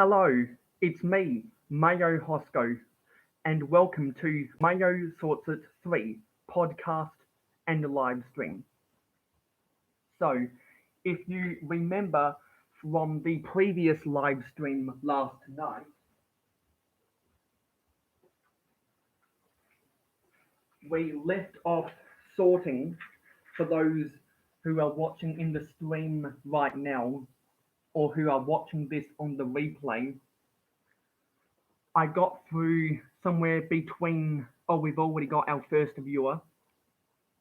Hello, it's me, Mayo Hosko, and welcome to Mayo Sorts It 3 podcast and live stream. So, if you remember from the previous live stream last night, we left off sorting for those who are watching in the stream right now or who are watching this on the replay. I got through somewhere between, oh, we've already got our first viewer.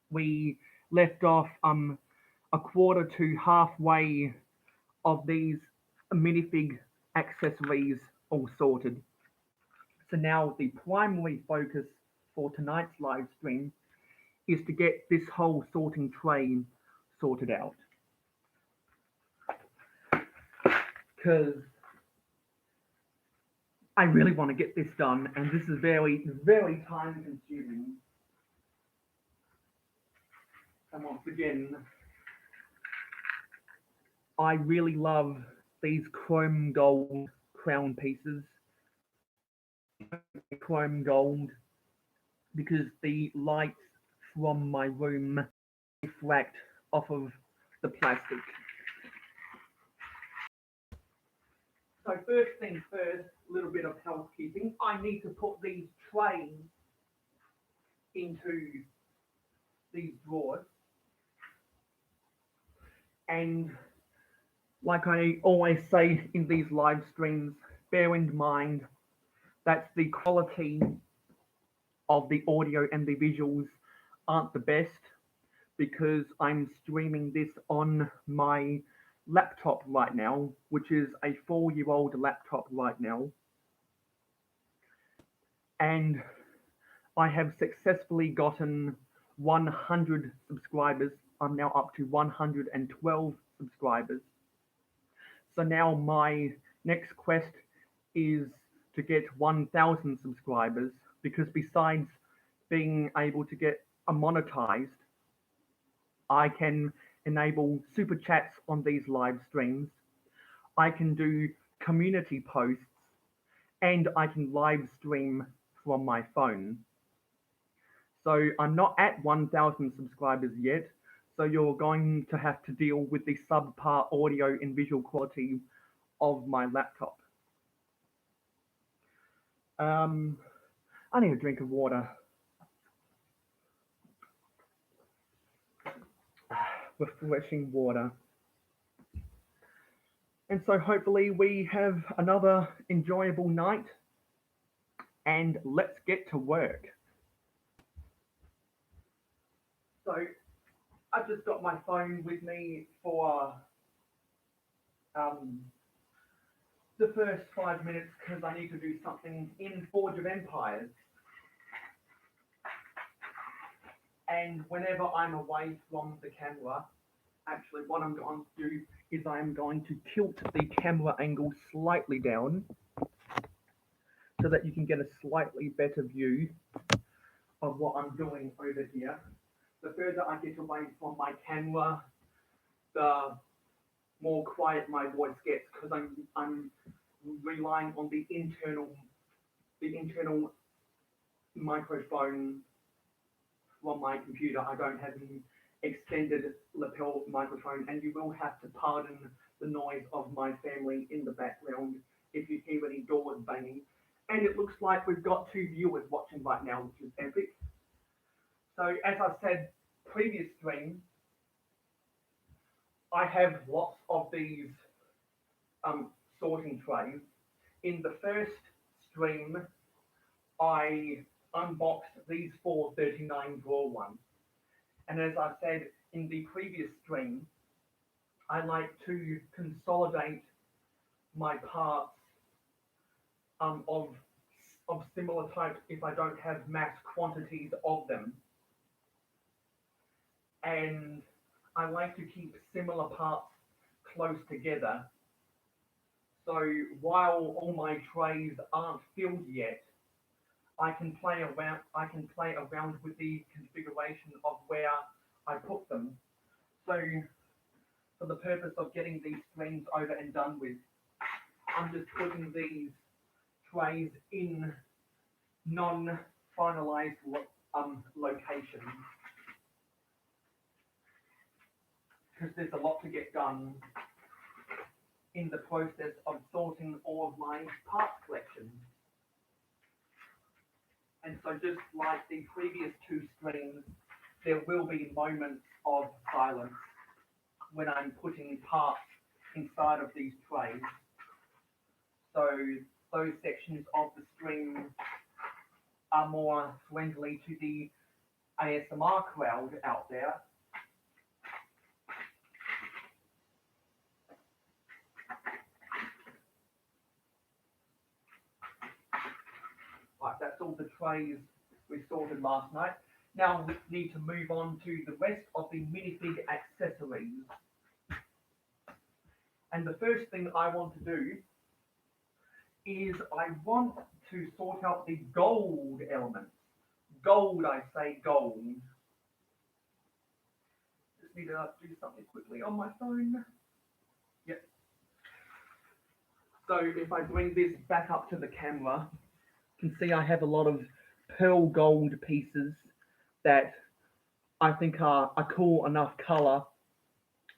We left off a quarter to halfway of these minifig accessories all sorted. So now the primary focus for tonight's live stream is to get this whole sorting tray sorted out. Because I really want to get this done, and this is very, very time consuming. And once again, I really love these chrome gold crown pieces. Chrome gold because the lights from my room reflect off of the plastic. So first things first, a little bit of housekeeping. I need to put these trays into these drawers. And like I always say in these live streams, bear in mind that the quality of the audio and the visuals aren't the best because I'm streaming this on my laptop right now, which is a 4-year-old laptop right now. And I have successfully gotten 100 subscribers. I'm now up to 112 subscribers. So now my next quest is to get 1,000 subscribers because besides being able to get monetized, I can enable super chats on these live streams. I can do community posts and I can live stream from my phone. So I'm not at 1,000 subscribers yet. So you're going to have to deal with the subpar audio and visual quality of my laptop. I need a drink of water. Refreshing water. And so hopefully we have another enjoyable night and let's get to work. So I've just got my phone with me for the first 5 minutes because I need to do something in Forge of Empires. And whenever I'm away from the camera, actually what I'm going to do is I'm going to tilt the camera angle slightly down so that you can get a slightly better view of what I'm doing over here. The further I get away from my camera, the more quiet my voice gets because I'm relying on the internal microphone from my computer. I don't have an extended lapel microphone, and you will have to pardon the noise of my family in the background if you hear any doors banging. And it looks like we've got 2 viewers watching right now, which is epic. So as I said previous stream, I have lots of these sorting trays. In the first stream, I unboxed these 439 drawer ones. And as I said in the previous stream, I like to consolidate my parts of similar types if I don't have mass quantities of them. And I like to keep similar parts close together. So while all my trays aren't filled yet, I can play around with the configuration of where I put them. So for the purpose of getting these streams over and done with, I'm just putting these trays in non-finalized locations because there's a lot to get done in the process of sorting all of my parts collection. And so just like the previous two streams, there will be moments of silence when I'm putting parts inside of these trays. So those sections of the stream are more friendly to the ASMR crowd out there. Right, that's all the trays we sorted last night. Now we need to move on to the rest of the minifig accessories. And the first thing I want to do is I want to sort out the gold elements. Gold, I say gold. Just need to do something quickly on my phone. Yep. So if I bring this back up to the camera, you can see I have a lot of pearl gold pieces that I think are a cool enough color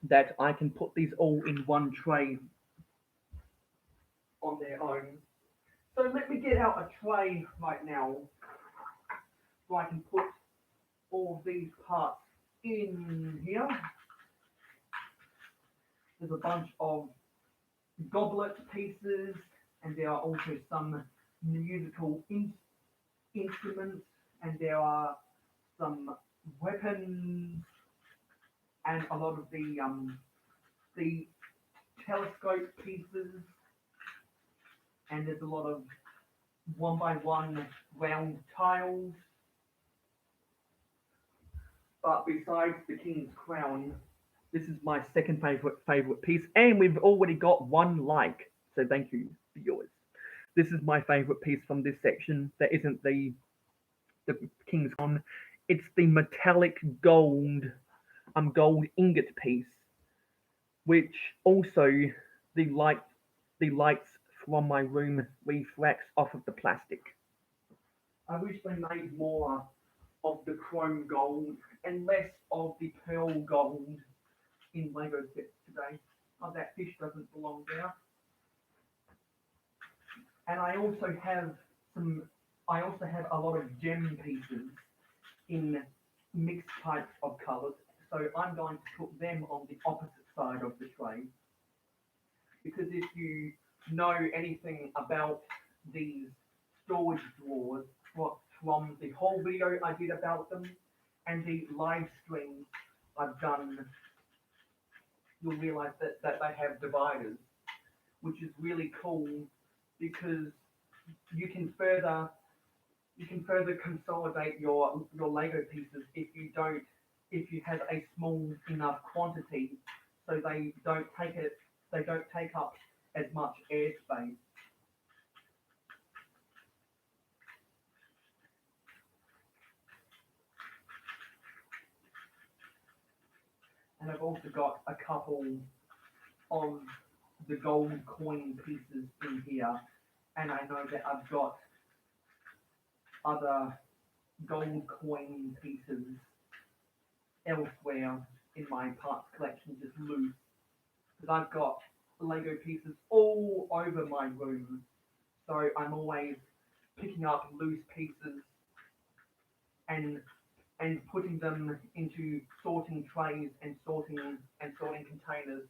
that I can put these all in one tray on their own. So let me get out a tray right now so I can put all of these parts in here. There's a bunch of goblet pieces, and there are also some musical instruments, and there are some weapons, and a lot of the telescope pieces, and there's a lot of 1x1 round tiles. But besides the King's Crown, this is my second favorite piece, and we've already got one like, so thank you, viewers. This is my favorite piece from this section. That isn't the King's Crown. It's the metallic gold ingot piece, which also the lights from my room reflects off of the plastic. I wish they made more of the chrome gold and less of the pearl gold in Lego sets today. Oh, that fish doesn't belong there. And I also have a lot of gem pieces in mixed types of colours. So I'm going to put them on the opposite side of the tray. Because if you know anything about these storage drawers from the whole video I did about them and the live streams I've done, you'll realise that they have dividers, which is really cool because you can further consolidate your Lego pieces if you have a small enough quantity, so they don't take up as much airspace. And I've also got a couple of the gold coin pieces in here, and I know that I've got other gold coin pieces elsewhere in my parts collection, just loose, because I've got Lego pieces all over my room, so I'm always picking up loose pieces and putting them into sorting trays and sorting containers,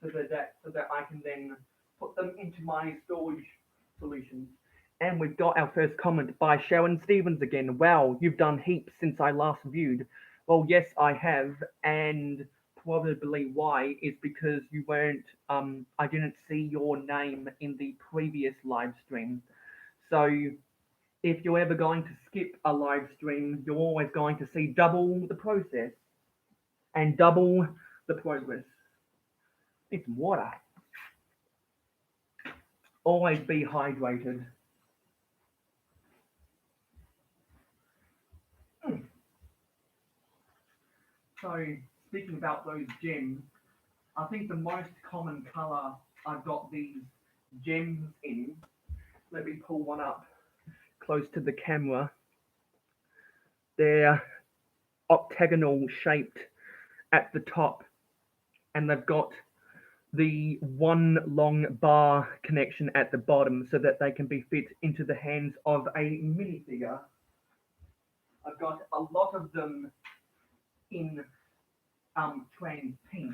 so that I can then put them into my storage solutions. And we've got our first comment by Sharon Stevens again. Wow, you've done heaps since I last viewed. Well, yes, I have, and probably why is because you weren't. I didn't see your name in the previous live stream. So if you're ever going to skip a live stream, you're always going to see double the process and double the progress. It's water. Always be hydrated. So speaking about those gems, I think the most common color I've got these gems in. Let me pull one up close to the camera. They're octagonal shaped at the top, and they've got the one long bar connection at the bottom so that they can be fit into the hands of a minifigure. I've got a lot of them in trans pink,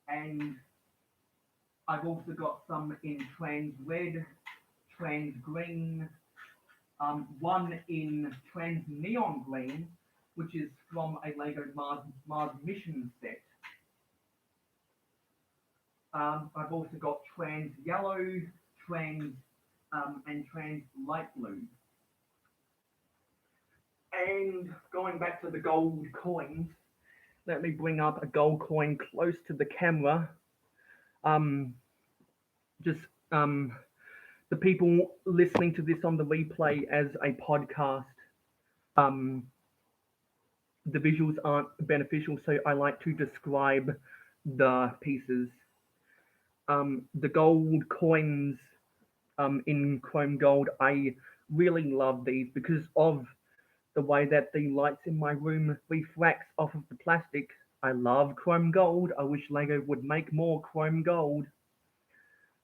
and I've also got some in trans red, trans green, one in trans neon green, which is from a Lego Mars mission set. I've also got trans yellow, trans and trans light blue. And going back to the gold coins, let me bring up a gold coin close to the camera. Just the people listening to this on the replay as a podcast, um, the visuals aren't beneficial, so I like to describe the pieces. The gold coins in chrome gold, I really love these because of the way that the lights in my room refracts off of the plastic. I love chrome gold. I wish Lego would make more chrome gold.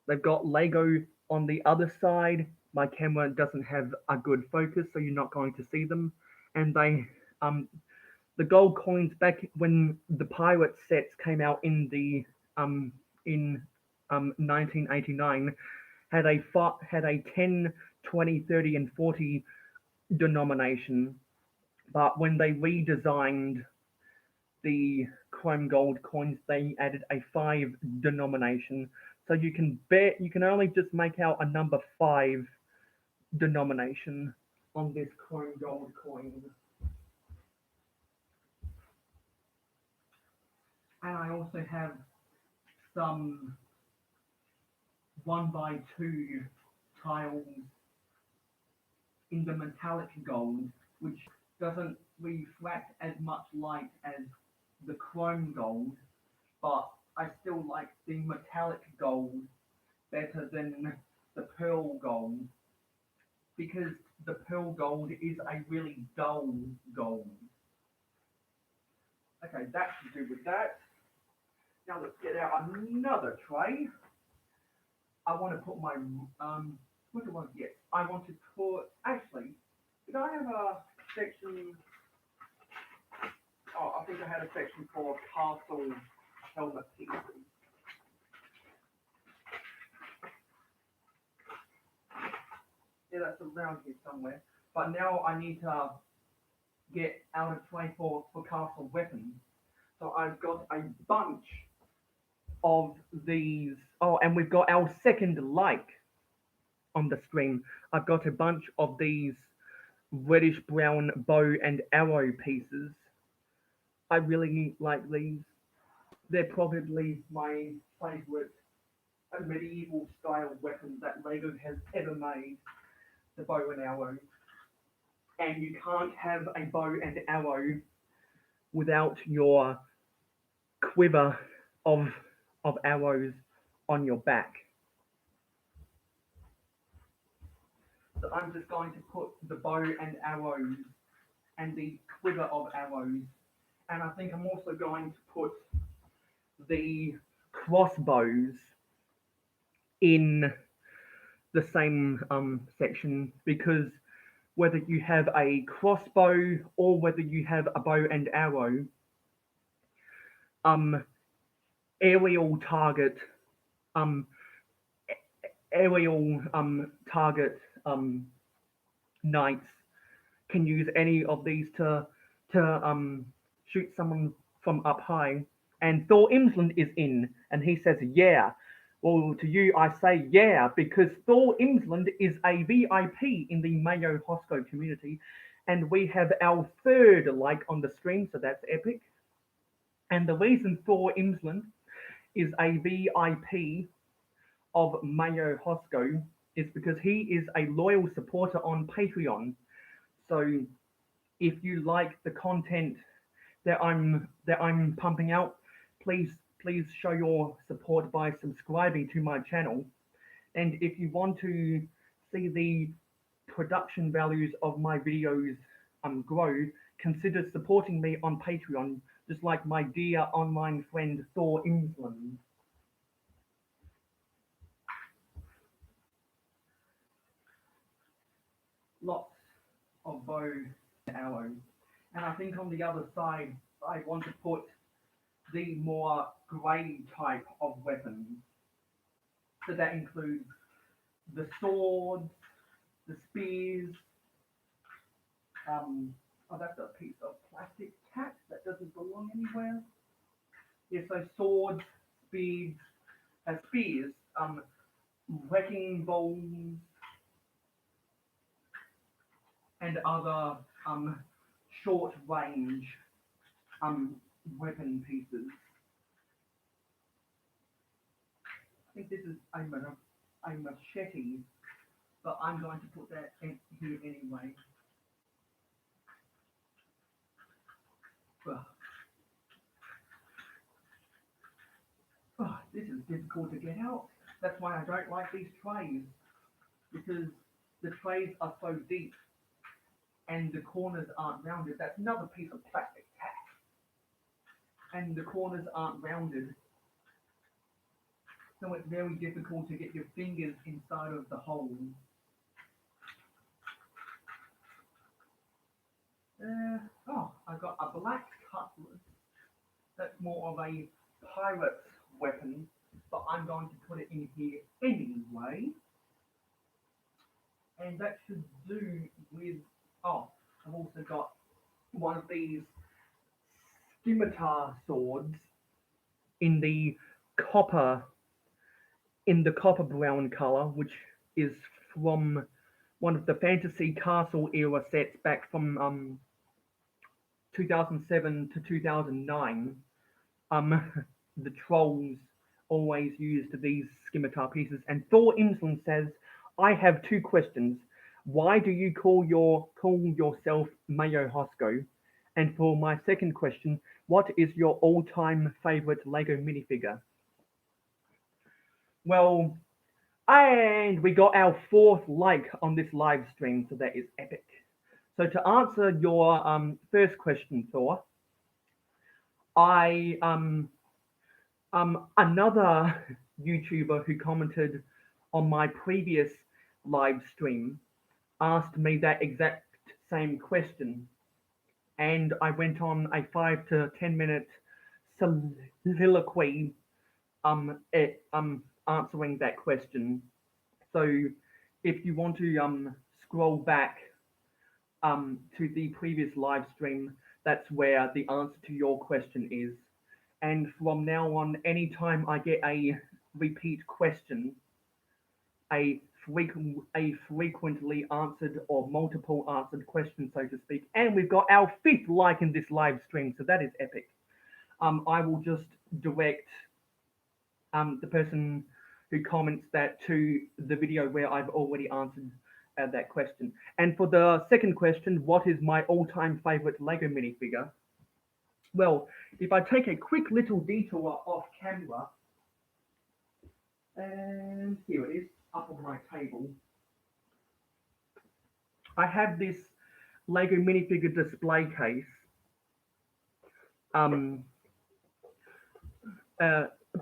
They've got Lego on the other side. My camera doesn't have a good focus, so you're not going to see them. And the gold coins back when the pirate sets came out in 1989 had a 10, 20, 30, and 40 denomination. But when they redesigned the chrome gold coins, they added a 5 denomination. So you can only just make out a number 5 denomination on this chrome gold coin. And I also have some 1x2 tiles in the metallic gold, which doesn't reflect as much light as the chrome gold, but I still like the metallic gold better than the pearl gold, because the pearl gold is a really dull gold. Okay, that should do with that. Now let's get out another tray. I want to put my, what do I want to get? I want to put, actually, did I have a section, oh, I think I had a section for castle helmet pieces. Yeah, that's around here somewhere. But now I need to get out of tray for castle weapons. So I've got a bunch of these. Oh, and we've got our second like on the screen. I've got a bunch of these reddish brown bow and arrow pieces. I really like these. They're probably my favorite medieval style weapon that Lego has ever made, the bow and arrow. And you can't have a bow and arrow without your quiver of arrows on your back. So I'm just going to put the bow and arrows and the quiver of arrows, and I think I'm also going to put the crossbows in the same section, because whether you have a crossbow or whether you have a bow and arrow, um, aerial target um, aerial target knights can use any of these to shoot someone from up high. And Thor Imsland is in, and he says, "Yeah." Well, to you, I say yeah, because Thor Imsland is a VIP in the Mayo Hosko community, and we have our third like on the stream, so that's epic. And the reason Thor Imsland is a VIP of Mayo Hosko is because he is a loyal supporter on Patreon. So if you like the content that I'm pumping out, please show your support by subscribing to my channel. And if you want to see the production values of my videos grow, consider supporting me on Patreon, just like my dear online friend Thor Imsland. Lots of bow and arrows. And I think on the other side, I want to put the more grey type of weapons. So that includes the swords, the spears. Oh, that's a piece of plastic tack that doesn't belong anywhere. Yeah, so swords, spears, wrecking balls, and other short range um, weapon pieces. I think this is a machete, but I'm going to put that in here anyway. This is difficult to get out. That's why I don't like these trays, because the trays are so deep and the corners aren't rounded. That's another piece of plastic tack. And the corners aren't rounded. So it's very difficult to get your fingers inside of the hole. I got a black cutlass. That's more of a pirate's weapon, but I'm going to put it in here anyway. And that should do with, I've also got one of these scimitar swords in the copper brown color, which is from one of the fantasy castle era sets back from 2007 to 2009. The trolls always used these scimitar pieces. And Thor Imsland says, I have two questions. Why do you call yourself Mayo Hosko? And for my second question, what is your all-time favorite Lego minifigure? Well, and we got our fourth like on this live stream, so that is epic. So to answer your first question, Thor, I another YouTuber who commented on my previous live stream asked me that exact same question, and I went on a 5 to 10 minute soliloquy answering that question. So if you want to scroll back to the previous live stream, that's where the answer to your question is. And from now on, anytime I get a repeat question, a frequently answered or multiple answered question, so to speak, and we've got our fifth like in this live stream, so that is epic. I will just direct the person who comments that to the video where I've already answered that question. And for the second question, what is my all-time favorite Lego minifigure? Well, if I take a quick little detour off camera, and here it is, up on my table, I have this Lego minifigure display case.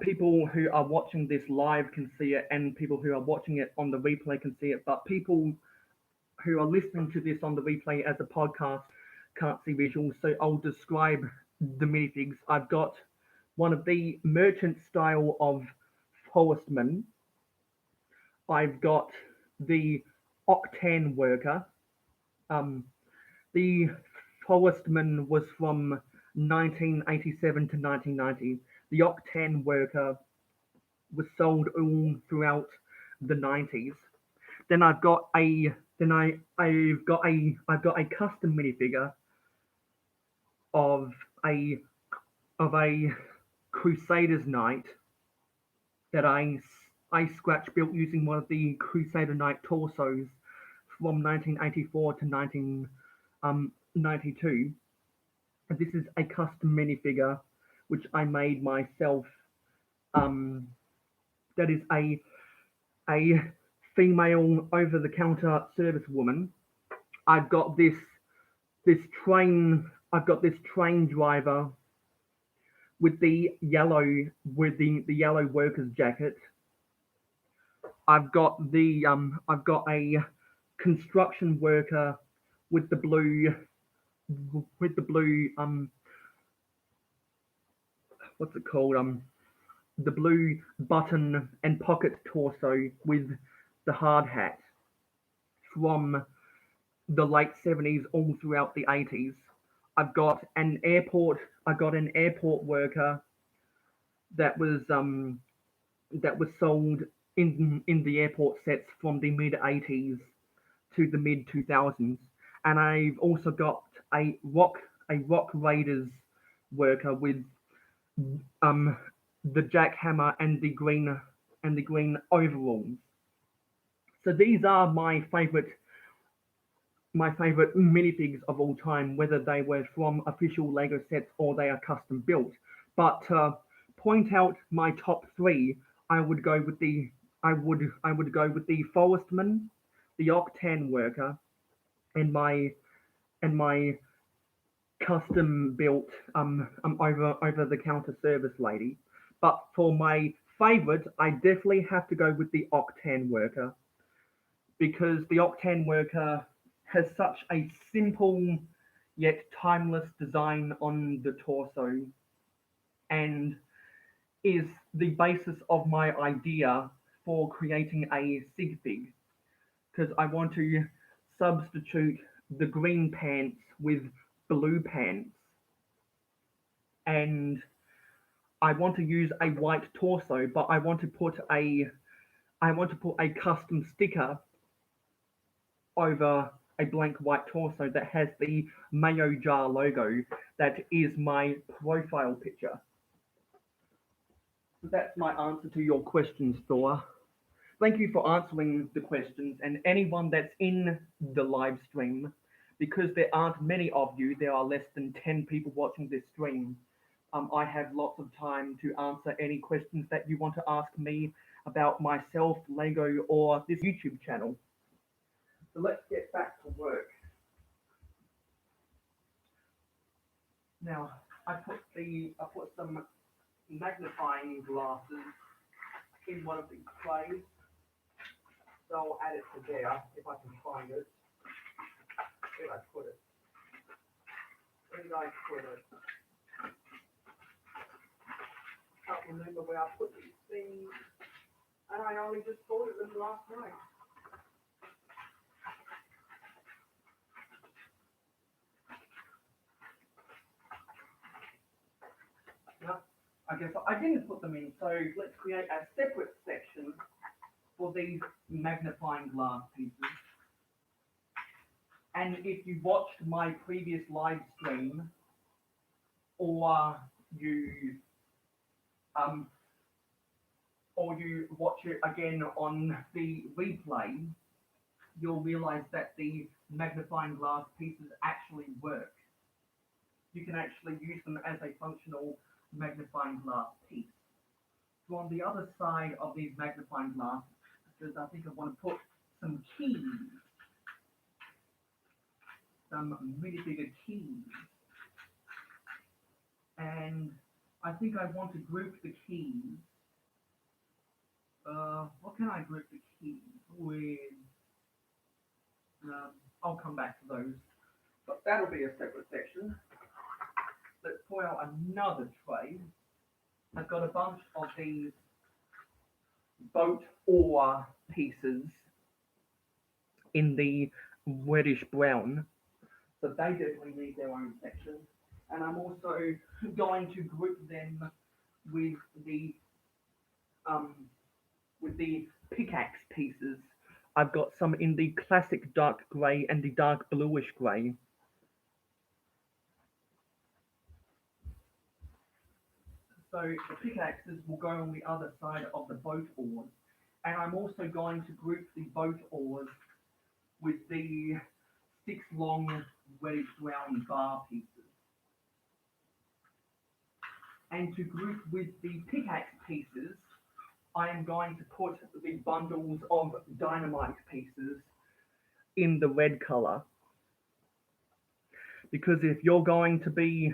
People who are watching this live can see it, and people who are watching it on the replay can see it, but people who are listening to this on the replay as a podcast can't see visuals, so I'll describe the minifigs. I've got one of the merchant style of forestmen. I've got the octane worker. The forestman was from 1987 to 1990. The octane worker was sold all throughout the 90s. Then I've got a custom minifigure of a Crusaders Knight that I scratch built using one of the Crusader Knight torsos from 1984 to 1992. And this is a custom minifigure which I made myself. That is a a female over-the-counter service woman. I've got this train. I've got this train driver with the yellow the yellow worker's jacket. I've got a construction worker with the blue with the blue what's it called the blue button and pocket torso with the hard hat from the late 70s all throughout the 80s. I've got an airport worker that was sold in the airport sets from the mid 80s to the mid 2000s, and I've also got a rock raiders worker with um the jackhammer and the green overalls. So these are my favorite minifigs of all time, whether they were from official Lego sets or they are custom built. But point out my top three, I would go with the I would go with the Forestman, the Octan Worker, and my custom built over the counter service lady. But for my favorite, I definitely have to go with the Octan Worker because the Octan Worker has such a simple yet timeless design on the torso and is the basis of my idea for creating a sig fig because I want to substitute the green pants with blue pants and I want to use a white torso but I want to put a custom sticker over a blank white torso that has the Mayo jar logo that is my profile picture. So that's my answer to your questions, Thor. Thank you for answering the questions and anyone that's in the live stream. Because there aren't many of you, there are less than 10 people watching this stream. I have lots of time to answer any questions that you want to ask me about myself, Lego, or this YouTube channel. So let's get back to work. Now, I put some magnifying glasses in one of the trays. So I'll add it to there if I can find it. Where did I put it? Where did I put it? Can't remember where I put these things. And I only just thought of them last night. No, I guess I didn't put them in. So let's create a separate section for these magnifying glass pieces. And if you watched my previous live stream, um, or you watch it again on the replay, you'll realize that the magnifying glass pieces actually work. You can actually use them as a functional magnifying glass piece. So on the other side of these magnifying glasses, I think I want to put some keys, some really bigger keys. And I think I want to group the keys. What can I group the keys with? I'll come back to those. But that'll be a separate section. Let's pull out another tray. I've got a bunch of these boat oar pieces in the reddish brown. So they definitely need their own section. And I'm also going to group them with the pickaxe pieces. I've got some in the classic dark grey and the dark bluish grey. So the pickaxes will go on the other side of the boat oars. And I'm also going to group the boat oars with the 6 long reddish brown bar pieces. And to group with the pickaxe pieces, I am going to put the bundles of dynamite pieces in the red color, because if you're going to be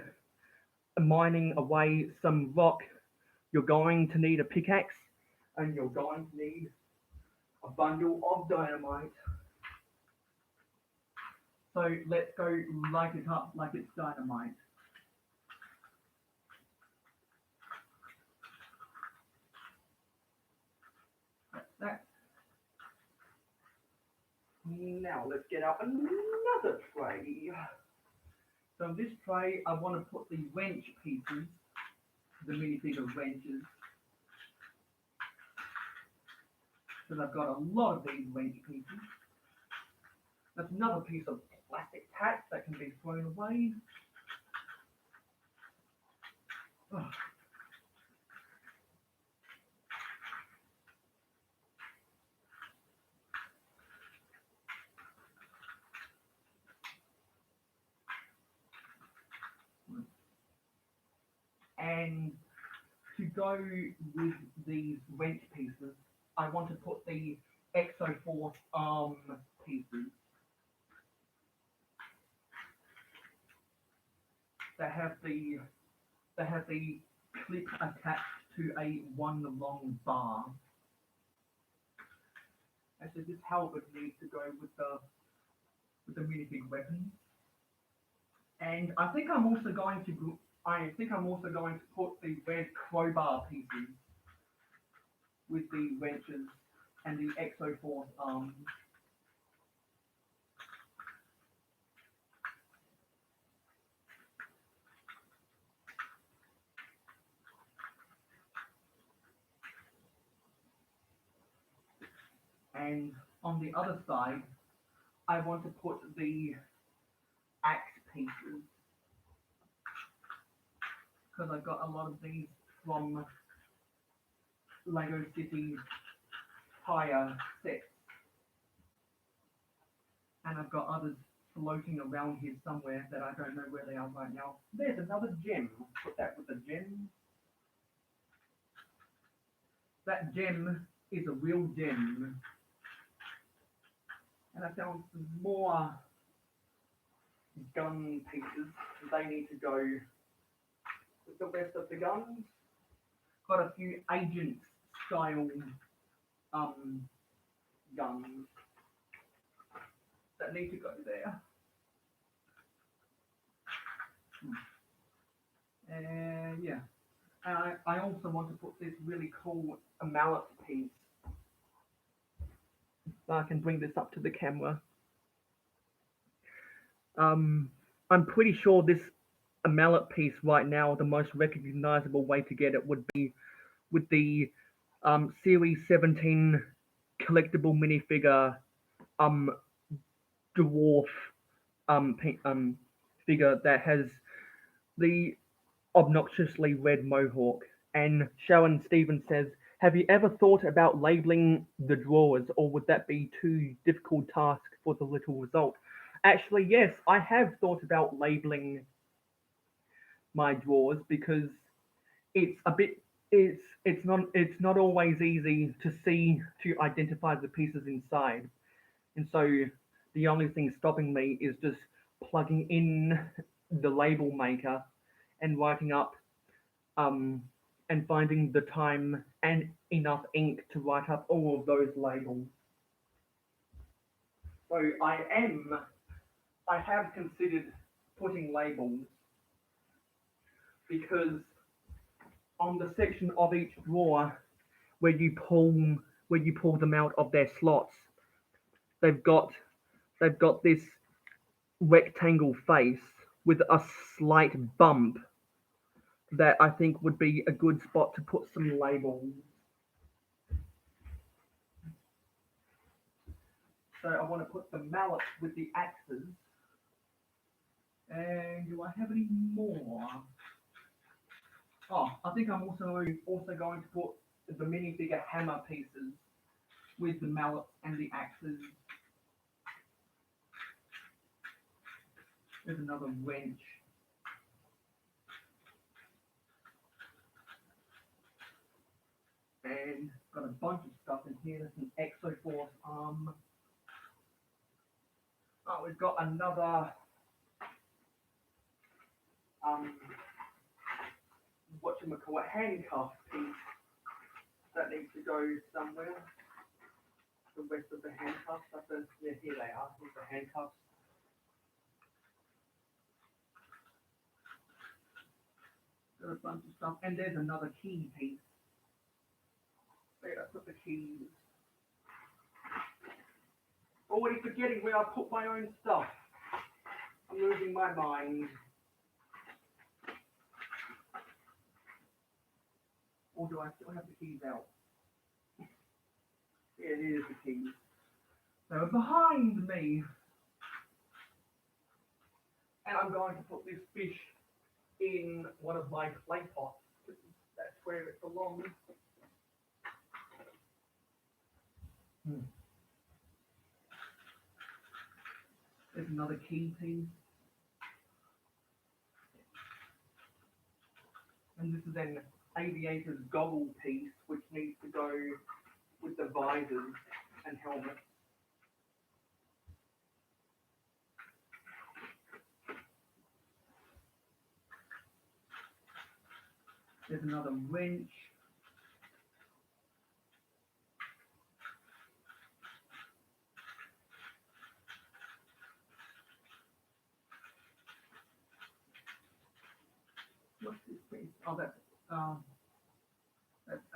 mining away some rock, you're going to need a pickaxe and you're going to need a bundle of dynamite. So let's go light it up like it's dynamite. That's that. Now let's get out another tray. So in this tray, I want to put the wrench pieces, the minifigure wrenches, because I've got a lot of these wrench pieces. That's another piece of plastic tack that can be thrown away. Oh. And to go with these wrench pieces, I want to put the Exoforce arm pieces that have the clip attached to a one long bar. And so this halberd needs to go with the minifig weapons. And I think I'm also going to put the red crowbar pieces with the wrenches and the Exoforce arms. And on the other side, I want to put the axe pieces, because I've got a lot of these from Lego City tire sets, and I've got others floating around here somewhere that I don't know where they are right now. There's another gem. Put that with a gem. That gem is a real gem. And I found some more gun pieces. They need to go with the rest of the guns. Got a few agent style guns that need to go there. And yeah. And I also want to put this really cool mallet piece. So I can bring this up to the camera. I'm pretty sure this mallet piece right now, the most recognizable way to get it would be with the Series 17 collectible minifigure dwarf figure that has the obnoxiously red mohawk. And Sharon Stevens says, have you ever thought about labeling the drawers, or would that be too difficult task for the little result? Actually, yes, I have thought about labeling my drawers, because it's a bit it's not always easy to identify the pieces inside. And so the only thing stopping me is just plugging in the label maker and writing up and finding the time and enough ink to write up all of those labels. So I have considered putting labels, because on the section of each drawer where you pull them out of their slots, they've got this rectangle face with a slight bump that I think would be a good spot to put some labels. So I want to put the mallet with the axes. And do I have any more? Oh, I think I'm also going to put the minifigure hammer pieces with the mallet and the axes. There's another wrench. And got a bunch of stuff in here. There's an Exoforce arm. Oh, we've got another whatchamacallit, handcuff piece that needs to go somewhere. The rest of the handcuffs, yeah, here they are. Here's the handcuffs. Got a bunch of stuff, and there's another key piece. There, I put the keys. Already forgetting where I put my own stuff. I'm losing my mind. Or do I still have the keys out? Yeah, it is the keys. They're behind me. And I'm going to put this fish in one of my clay pots. That's where it belongs. There's another key piece. And this is an aviator's goggle piece, which needs to go with the visors and helmet. There's another wrench. What's this piece? Oh, that's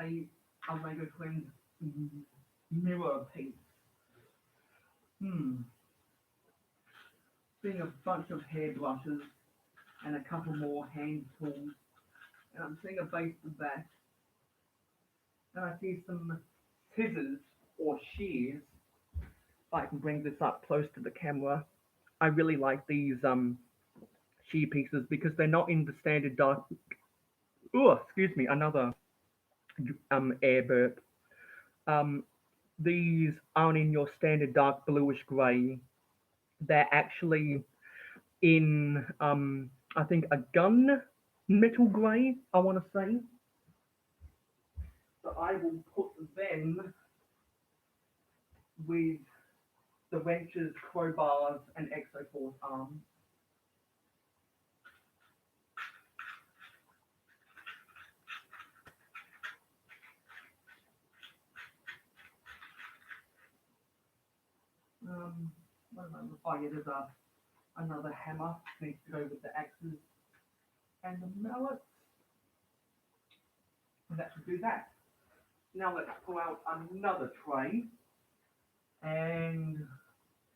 a Mayo Twins mirror piece. Seeing a bunch of hairbrushes and a couple more hand tools. And I'm seeing a base of that. And I see some scissors or shears. If I can bring this up close to the camera. I really like these shear pieces because they're not in the standard dark. Oh, excuse me, another air burp. These aren't in your standard dark bluish grey. They're actually in I think a gun metal grey, I want to say. So I will put them with the wrenches, crowbars, and Exoforce arms. Oh yeah, there's another hammer needs to go with the axes and the mallets. And that should do that. Now let's pull out another tray and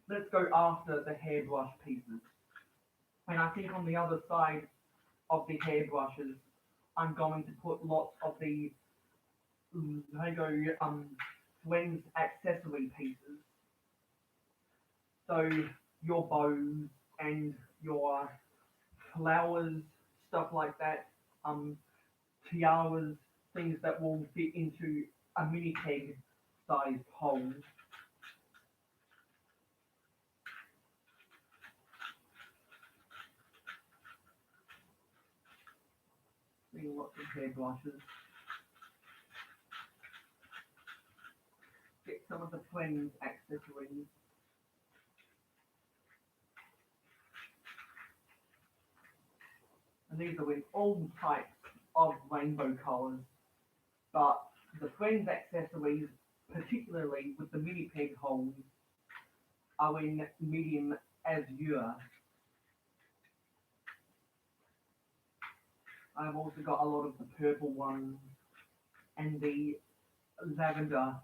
let's go after the hairbrush pieces. And I think on the other side of the hairbrushes, I'm going to put lots of the Lego Twins accessory pieces. So your bows and your flowers, stuff like that, tiaras, things that will fit into a mini peg sized hole. Seeing lots of hairbrushes. Get some of the Twins accessories. And these are in all types of rainbow colours, but the Twins accessories, particularly with the mini peg holes, are in medium azure. I've also got a lot of the purple ones and the lavender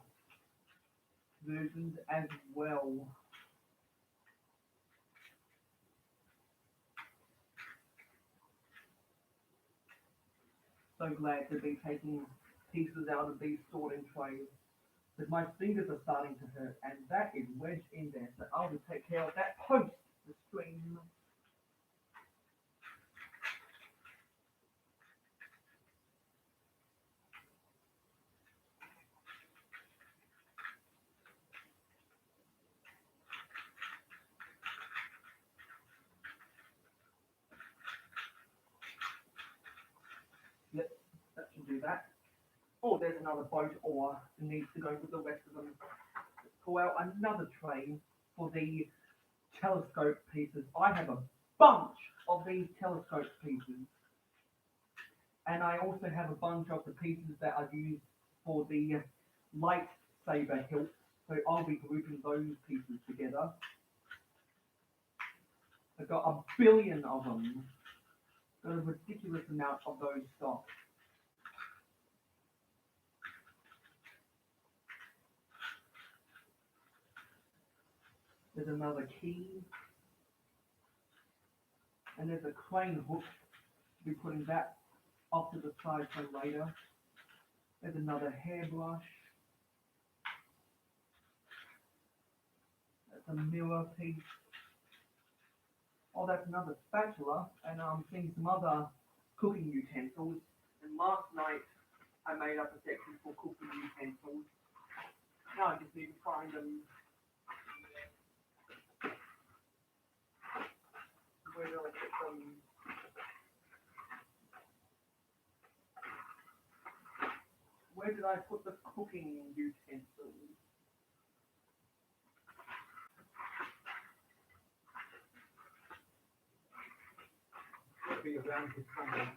versions as well. So glad to be taking pieces out of these sorting trays because my fingers are starting to hurt and that is wedged in there. So I will take care of that post the stream. Yep, that should do that. Oh, there's another boat oar that needs to go with the rest of them. Let's pull out another tray for the telescope pieces. I have a bunch of these telescope pieces. And I also have a bunch of the pieces that are used for the lightsaber hilt. So I'll be grouping those pieces together. I've got a billion of them. Got a ridiculous amount of those stock. There's another key. And there's a crane hook. I'll be putting that off to the side for later. There's another hairbrush. That's a mirror piece. Oh, that's another spatula, and I'm seeing some other cooking utensils. And last night I made up a section for cooking utensils. Now I just need to find them. Where do I get them? Where did I put the cooking utensils? It'll be around here somewhere.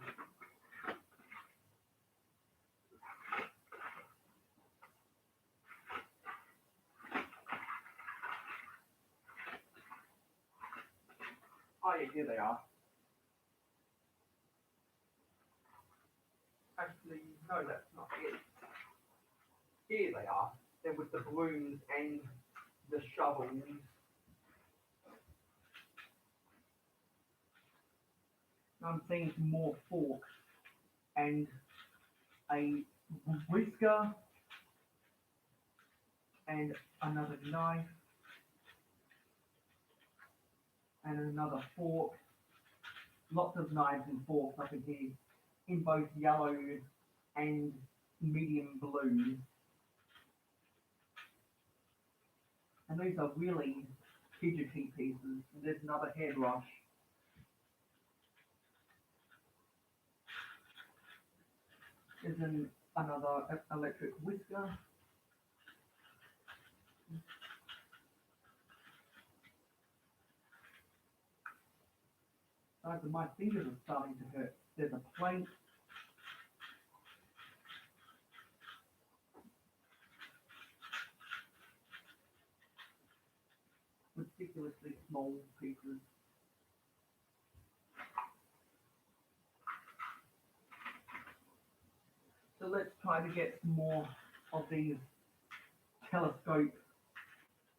Oh yeah, here they are. Actually, no, that's not it. Here they are. They're with the brooms and the shovels. I'm seeing some more forks and a whisker and another knife and another fork. Lots of knives and forks up in here in both yellow and medium blue. And these are really fidgety pieces. There's another hairbrush. There's another electric whisker. My fingers are starting to hurt. There's a plate. Ridiculously small pieces. So let's try to get some more of these telescope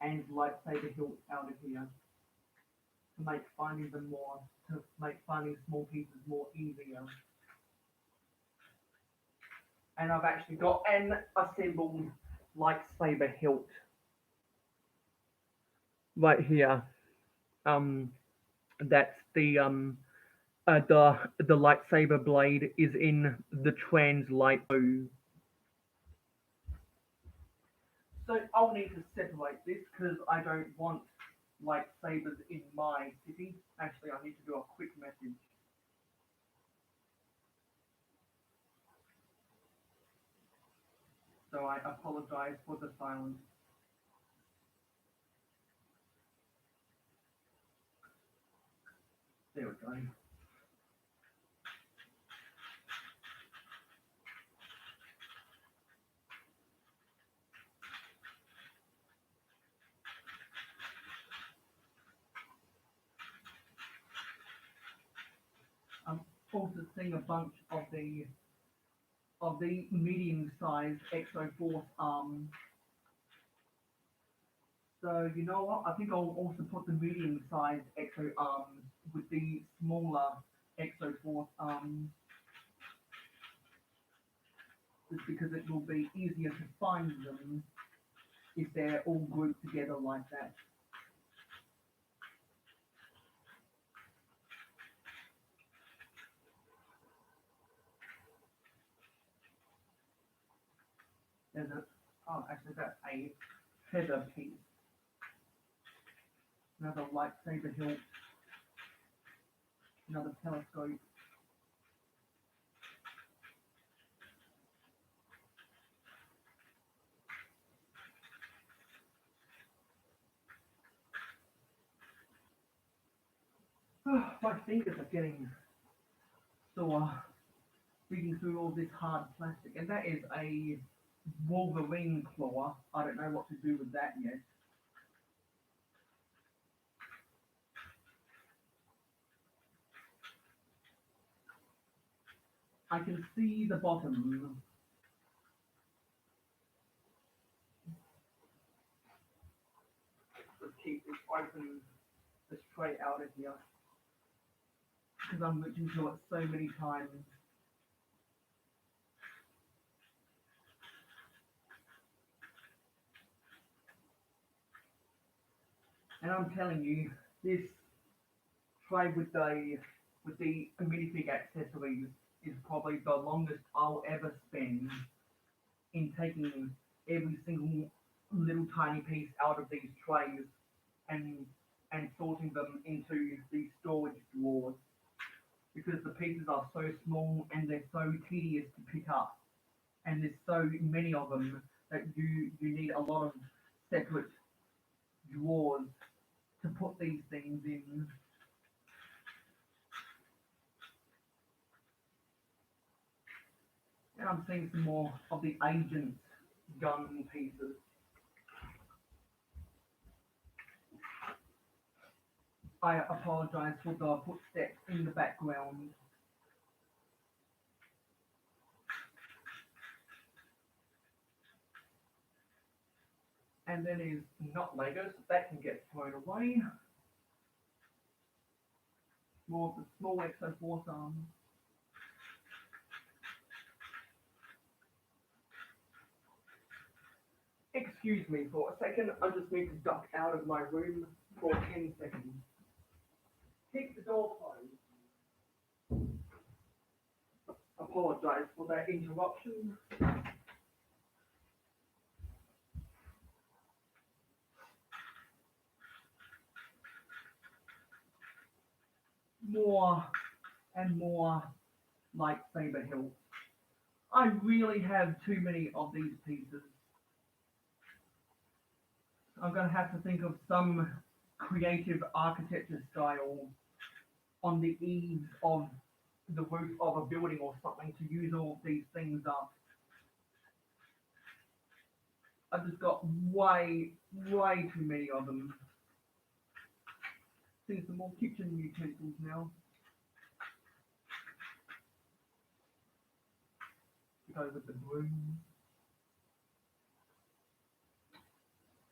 and lightsaber hilts out of here to make finding small pieces more easier. And I've actually got an assembled lightsaber hilt right here. That's the lightsaber blade is in the translite mode. So I'll need to separate this because I don't want lightsabers in my city. Actually, I need to do a quick message. So I apologize for the silence. There we go. I'm also seeing a bunch of the medium-sized Exoforce arms. So you know what? I think I'll also put the medium-sized Exo arms with the smaller Exoforce arms. Just because it will be easier to find them if they're all grouped together like that. Actually that's a feather piece. Another lightsaber hilt. Another telescope. My fingers are getting sore digging through all this hard plastic, and that is a Wolverine claw. I don't know what to do with that yet. I can see the bottom. Let's keep this open, this tray out of here, because I'm reaching to it so many times. And I'm telling you, this tray with the minifig accessories is probably the longest I'll ever spend in taking every single little tiny piece out of these trays and sorting them into these storage drawers, because the pieces are so small and they're so tedious to pick up, and there's so many of them that you need a lot of separate drawers to put these things in. And I'm seeing some more of the agent's gun pieces. I apologize for the footsteps in the background. And then is not Lego, so that can get thrown away. More of the small Exo Force arms. Excuse me for a second, I just need to duck out of my room for 10 seconds. Keep the door closed. Apologize for that interruption. More and more lightsaber hilts. I really have too many of these pieces. I'm going to have to think of some creative architecture style on the eaves of the roof of a building or something to use all these things up. I've just got way too many of them. See some more kitchen utensils now. Go with the broom.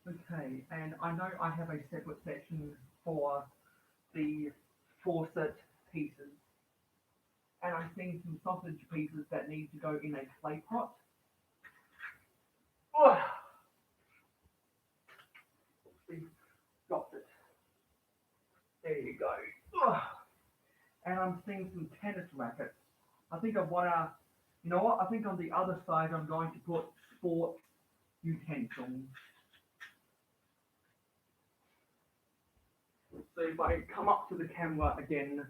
Okay, and I know I have a separate section for the faucet pieces. And I'm seeing some sausage pieces that need to go in a clay pot. Oh, got it. There you go. Oh. And I'm seeing some tennis rackets. I think I want to, you know what? I think on the other side I'm going to put sports utensils. So if I come up to the camera again,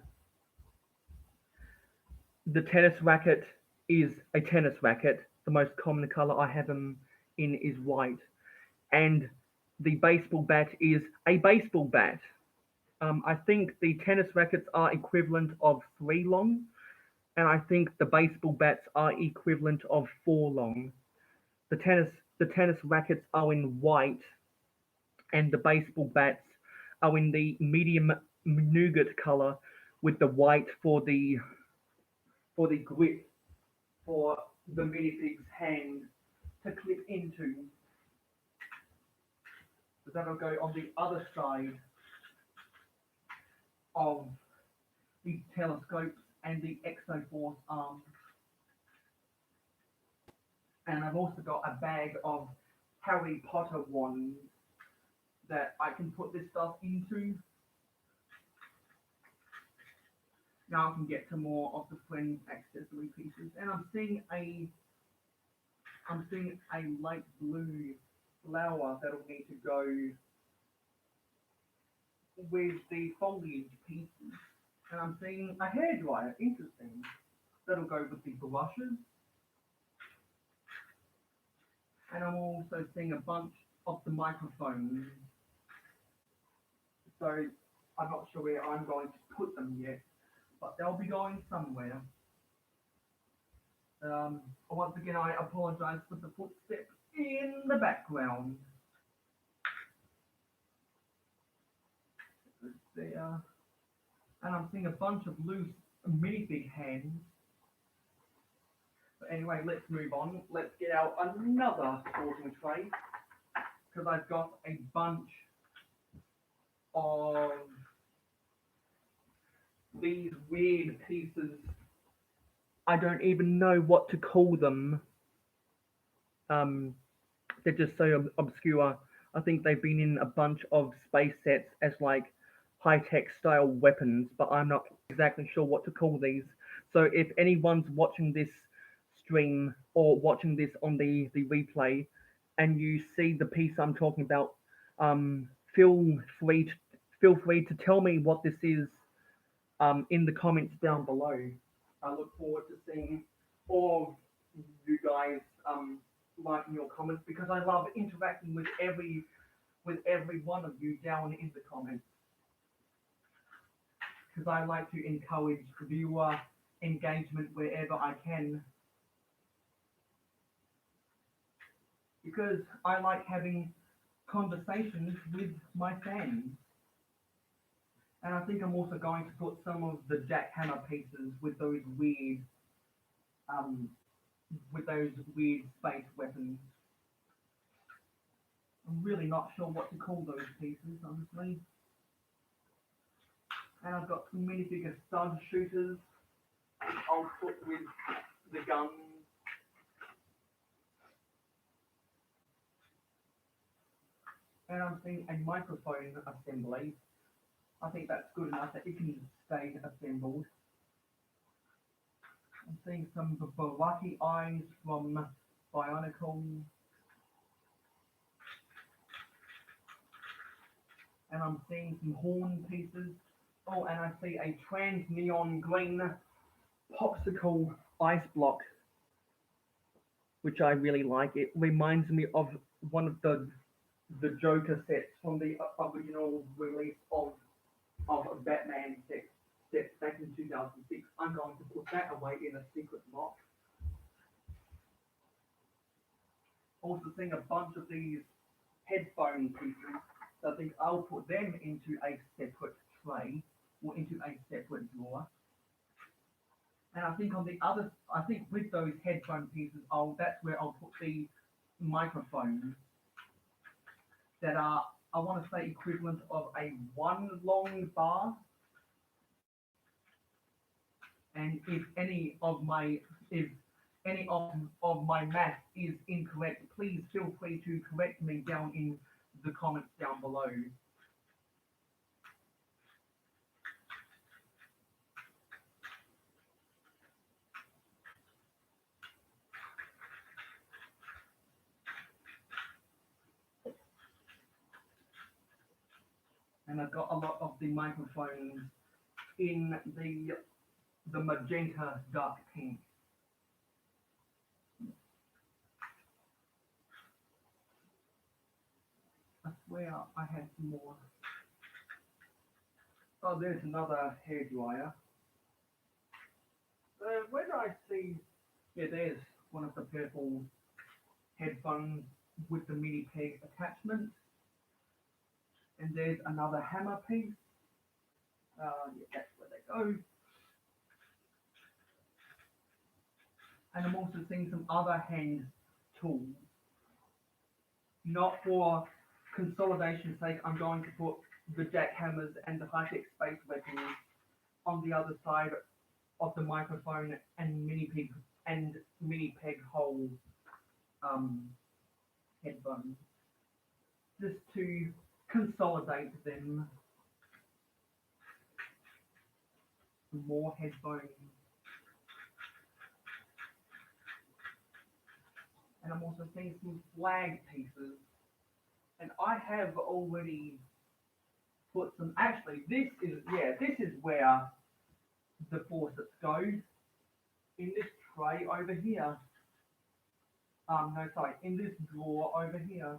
the tennis racket is a tennis racket. The most common color I have them in is white. And the baseball bat is a baseball bat. I think the tennis rackets are equivalent of 3 long, and I think the baseball bats are equivalent of 4 long. The tennis rackets are in white, and the baseball bats are in the medium nougat color with the white for the grip for the minifig's hand to clip into. So that'll go on the other side of the telescopes and the Exoforce arms. And I've also got a bag of Harry Potter wands that I can put this stuff into. Now I can get to more of the Friends accessory pieces. And I'm seeing a light blue flower that'll need to go with the foliage pieces. And I'm seeing a hairdryer, interesting. That'll go with the brushes. And I'm also seeing a bunch of the microphones. So I'm not sure where I'm going to put them yet, but they'll be going somewhere. Once again, I apologize for the footsteps in the background. There, and I'm seeing a bunch of loose minifig hands. But anyway, let's move on. Let's get out another sorting tray because I've got a bunch of these weird pieces. I don't even know what to call them. They're just so obscure. I think they've been in a bunch of space sets as like high-tech style weapons, but I'm not exactly sure what to call these. So if anyone's watching this stream or watching this on the replay and you see the piece I'm talking about, feel free to tell me what this is in the comments down below. I look forward to seeing all of you guys liking your comments because I love interacting with every one of you down in the comments because I like to encourage viewer engagement wherever I can because I like having conversations with my fans. And I think I'm also going to put some of the jackhammer pieces with those weird space weapons. I'm really not sure what to call those pieces, honestly. And I've got some minifigure stud shooters I'll put with the guns. And I'm seeing a microphone assembly. I think that's good enough that it can stay assembled. I'm seeing some Baraki eyes from Bionicle. And I'm seeing some horn pieces. Oh, and I see a trans neon green popsicle ice block, which I really like. It reminds me of one of the Joker sets from the original release of Batman set back in 2006. I'm going to put that away in a secret box. Also seeing a bunch of these headphone pieces. So I think I'll put them into a separate tray or into a separate drawer. And I think with those headphone pieces, that's where I'll put the microphones that are, I want to say, equivalent of a one long bar. And if any of my math is incorrect, please feel free to correct me down in the comments down below. And I've got a lot of the microphones in the magenta dark pink. I swear I had some more. Oh, there's another hairdryer. Where did I see? Yeah, there's one of the purple headphones with the mini peg attachment. And there's another hammer piece. Yeah, that's where they go. And I'm also seeing some other hand tools. Not for consolidation's sake, I'm going to put the jackhammers and the high-tech space weapons on the other side of the microphone and mini peg hole headphones, just to consolidate them. More headphones. And I'm also seeing some flag pieces. And I have already put some, actually this is where the faucets go. In this tray over here. In this drawer over here.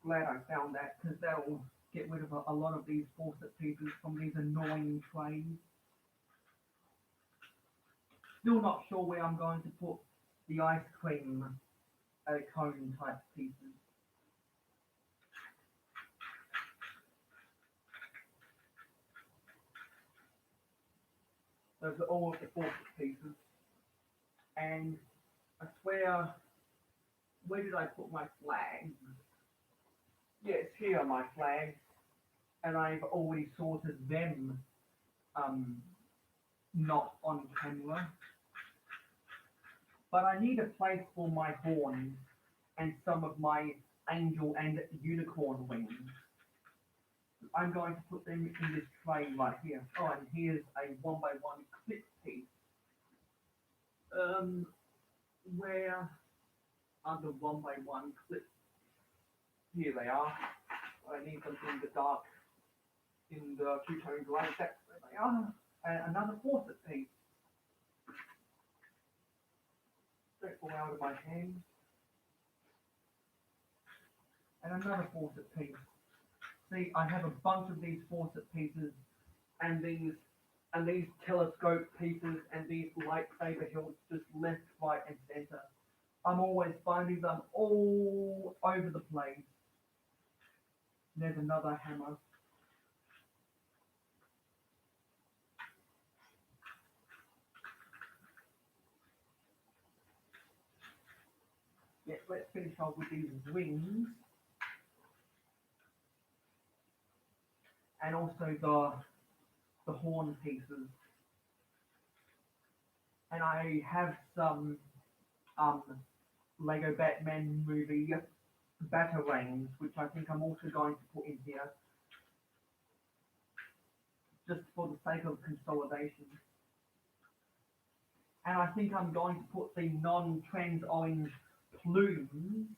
Glad I found that because that'll get rid of a lot of these faucet pieces from these annoying trays. Still not sure where I'm going to put the ice cream cone type pieces. Those are all of the faucet pieces. And I swear, where did I put my flags? Yes, here are my flags. And I've already sorted them, not on camera. But I need a place for my horns and some of my angel and unicorn wings. I'm going to put them in this tray right here. Oh, and here's a 1x1 clip piece. Where are the 1x1 clips? Here they are. I need them in the dark, in the two-tone grey. That's where they are. And another faucet piece. Don't fall out of my hand. And another faucet piece. See, I have a bunch of these faucet pieces and these telescope pieces and these lightsaber hilts just left, right and center. I'm always finding them all over the place. There's another hammer. Yeah, let's finish off with these wings. And also the horn pieces. And I have some Lego Batman movie batarangs, which I think I'm also going to put in here, just for the sake of consolidation. And I think I'm going to put the non-trans orange plumes.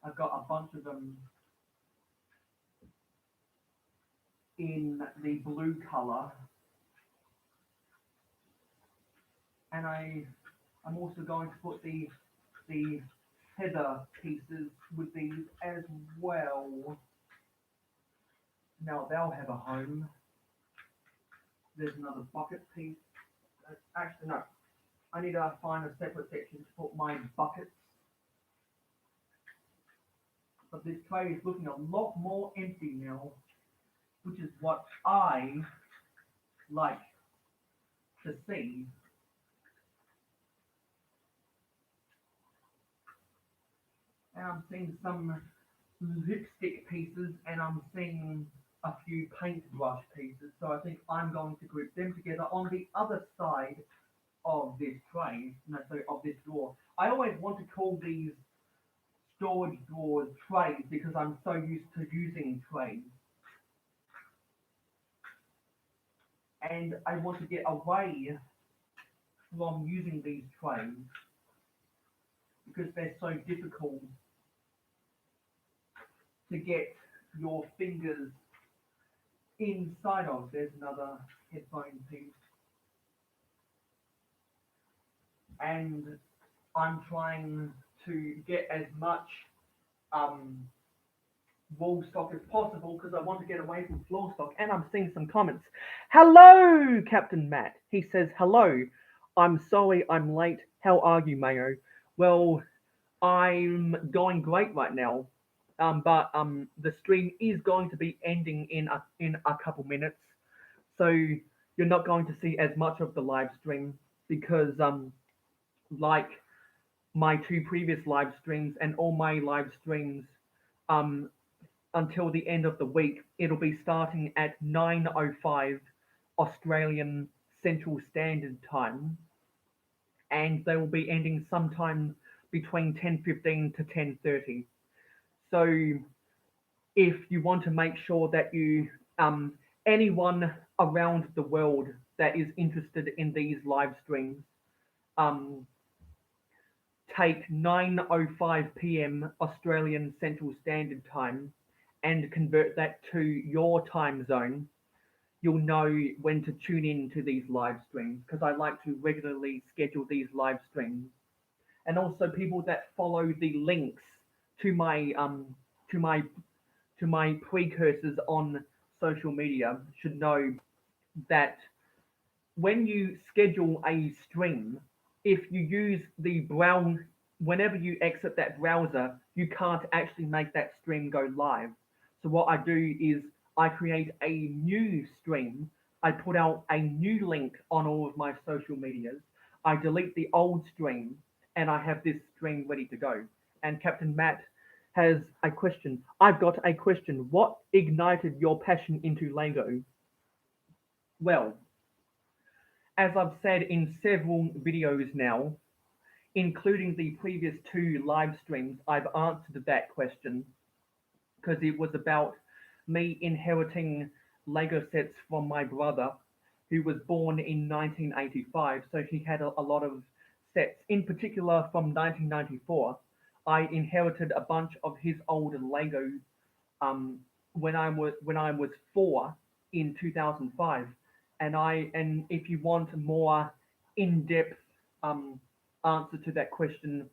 I've got a bunch of them in the blue color. And I'm also going to put the feather pieces with these as well. Now they'll have a home. There's another bucket piece. Actually, no. I need to find a separate section to put my buckets. But this tray is looking a lot more empty now, which is what I like to see. And I'm seeing some lipstick pieces and I'm seeing a few paintbrush pieces. So I think I'm going to group them together on the other side of this tray, no, sorry, of this drawer. I always want to call these storage drawers trays because I'm so used to using trays. And I want to get away from using these trays because they're so difficult to get your fingers inside of. There's another headphone piece. And I'm trying to get as much wall stock as possible because I want to get away from floor stock. And I'm seeing some comments. Hello, Captain Matt. He says, hello. I'm sorry I'm late. How are you, Mayo? Well, I'm going great right now. But the stream is going to be ending in a couple minutes. So you're not going to see as much of the live stream because like my two previous live streams and all my live streams until the end of the week, it'll be starting at 9:05 Australian Central Standard Time, and they will be ending sometime between 10:15 to 10:30. So if you want to make sure that you anyone around the world that is interested in these live streams, take 9:05 p.m. Australian Central Standard Time and convert that to your time zone, you'll know when to tune in to these live streams because I like to regularly schedule these live streams. And also people that follow the links to my to my to my precursors on social media should know that when you schedule a stream, if you use the brown, whenever you exit that browser, you can't actually make that stream go live. So what I do is I create a new stream. I put out a new link on all of my social medias. I delete the old stream and I have this stream ready to go. And Captain Matt has a question. I've got a question. What ignited your passion into Lego? Well, as I've said in several videos now, including the previous two live streams, I've answered that question because it was about me inheriting Lego sets from my brother, who was born in 1985. So he had a lot of sets, in particular from 1994. I inherited a bunch of his old Lego when I was 4 in 2005, and if you want a more in-depth um, answer to that question,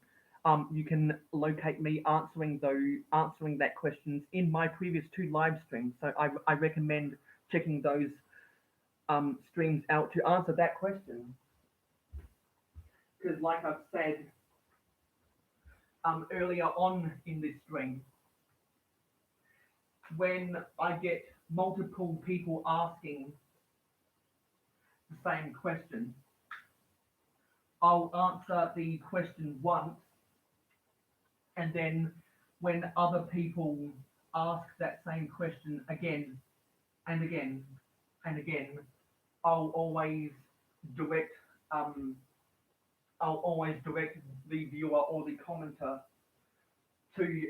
you can locate me answering that questions in my previous two live streams. So I recommend checking those streams out to answer that question. Because like I've said earlier on in this stream, when I get multiple people asking the same question, I'll answer the question once, and then when other people ask that same question again and again and again, I'll always direct um, I'll always direct the viewer or the commenter to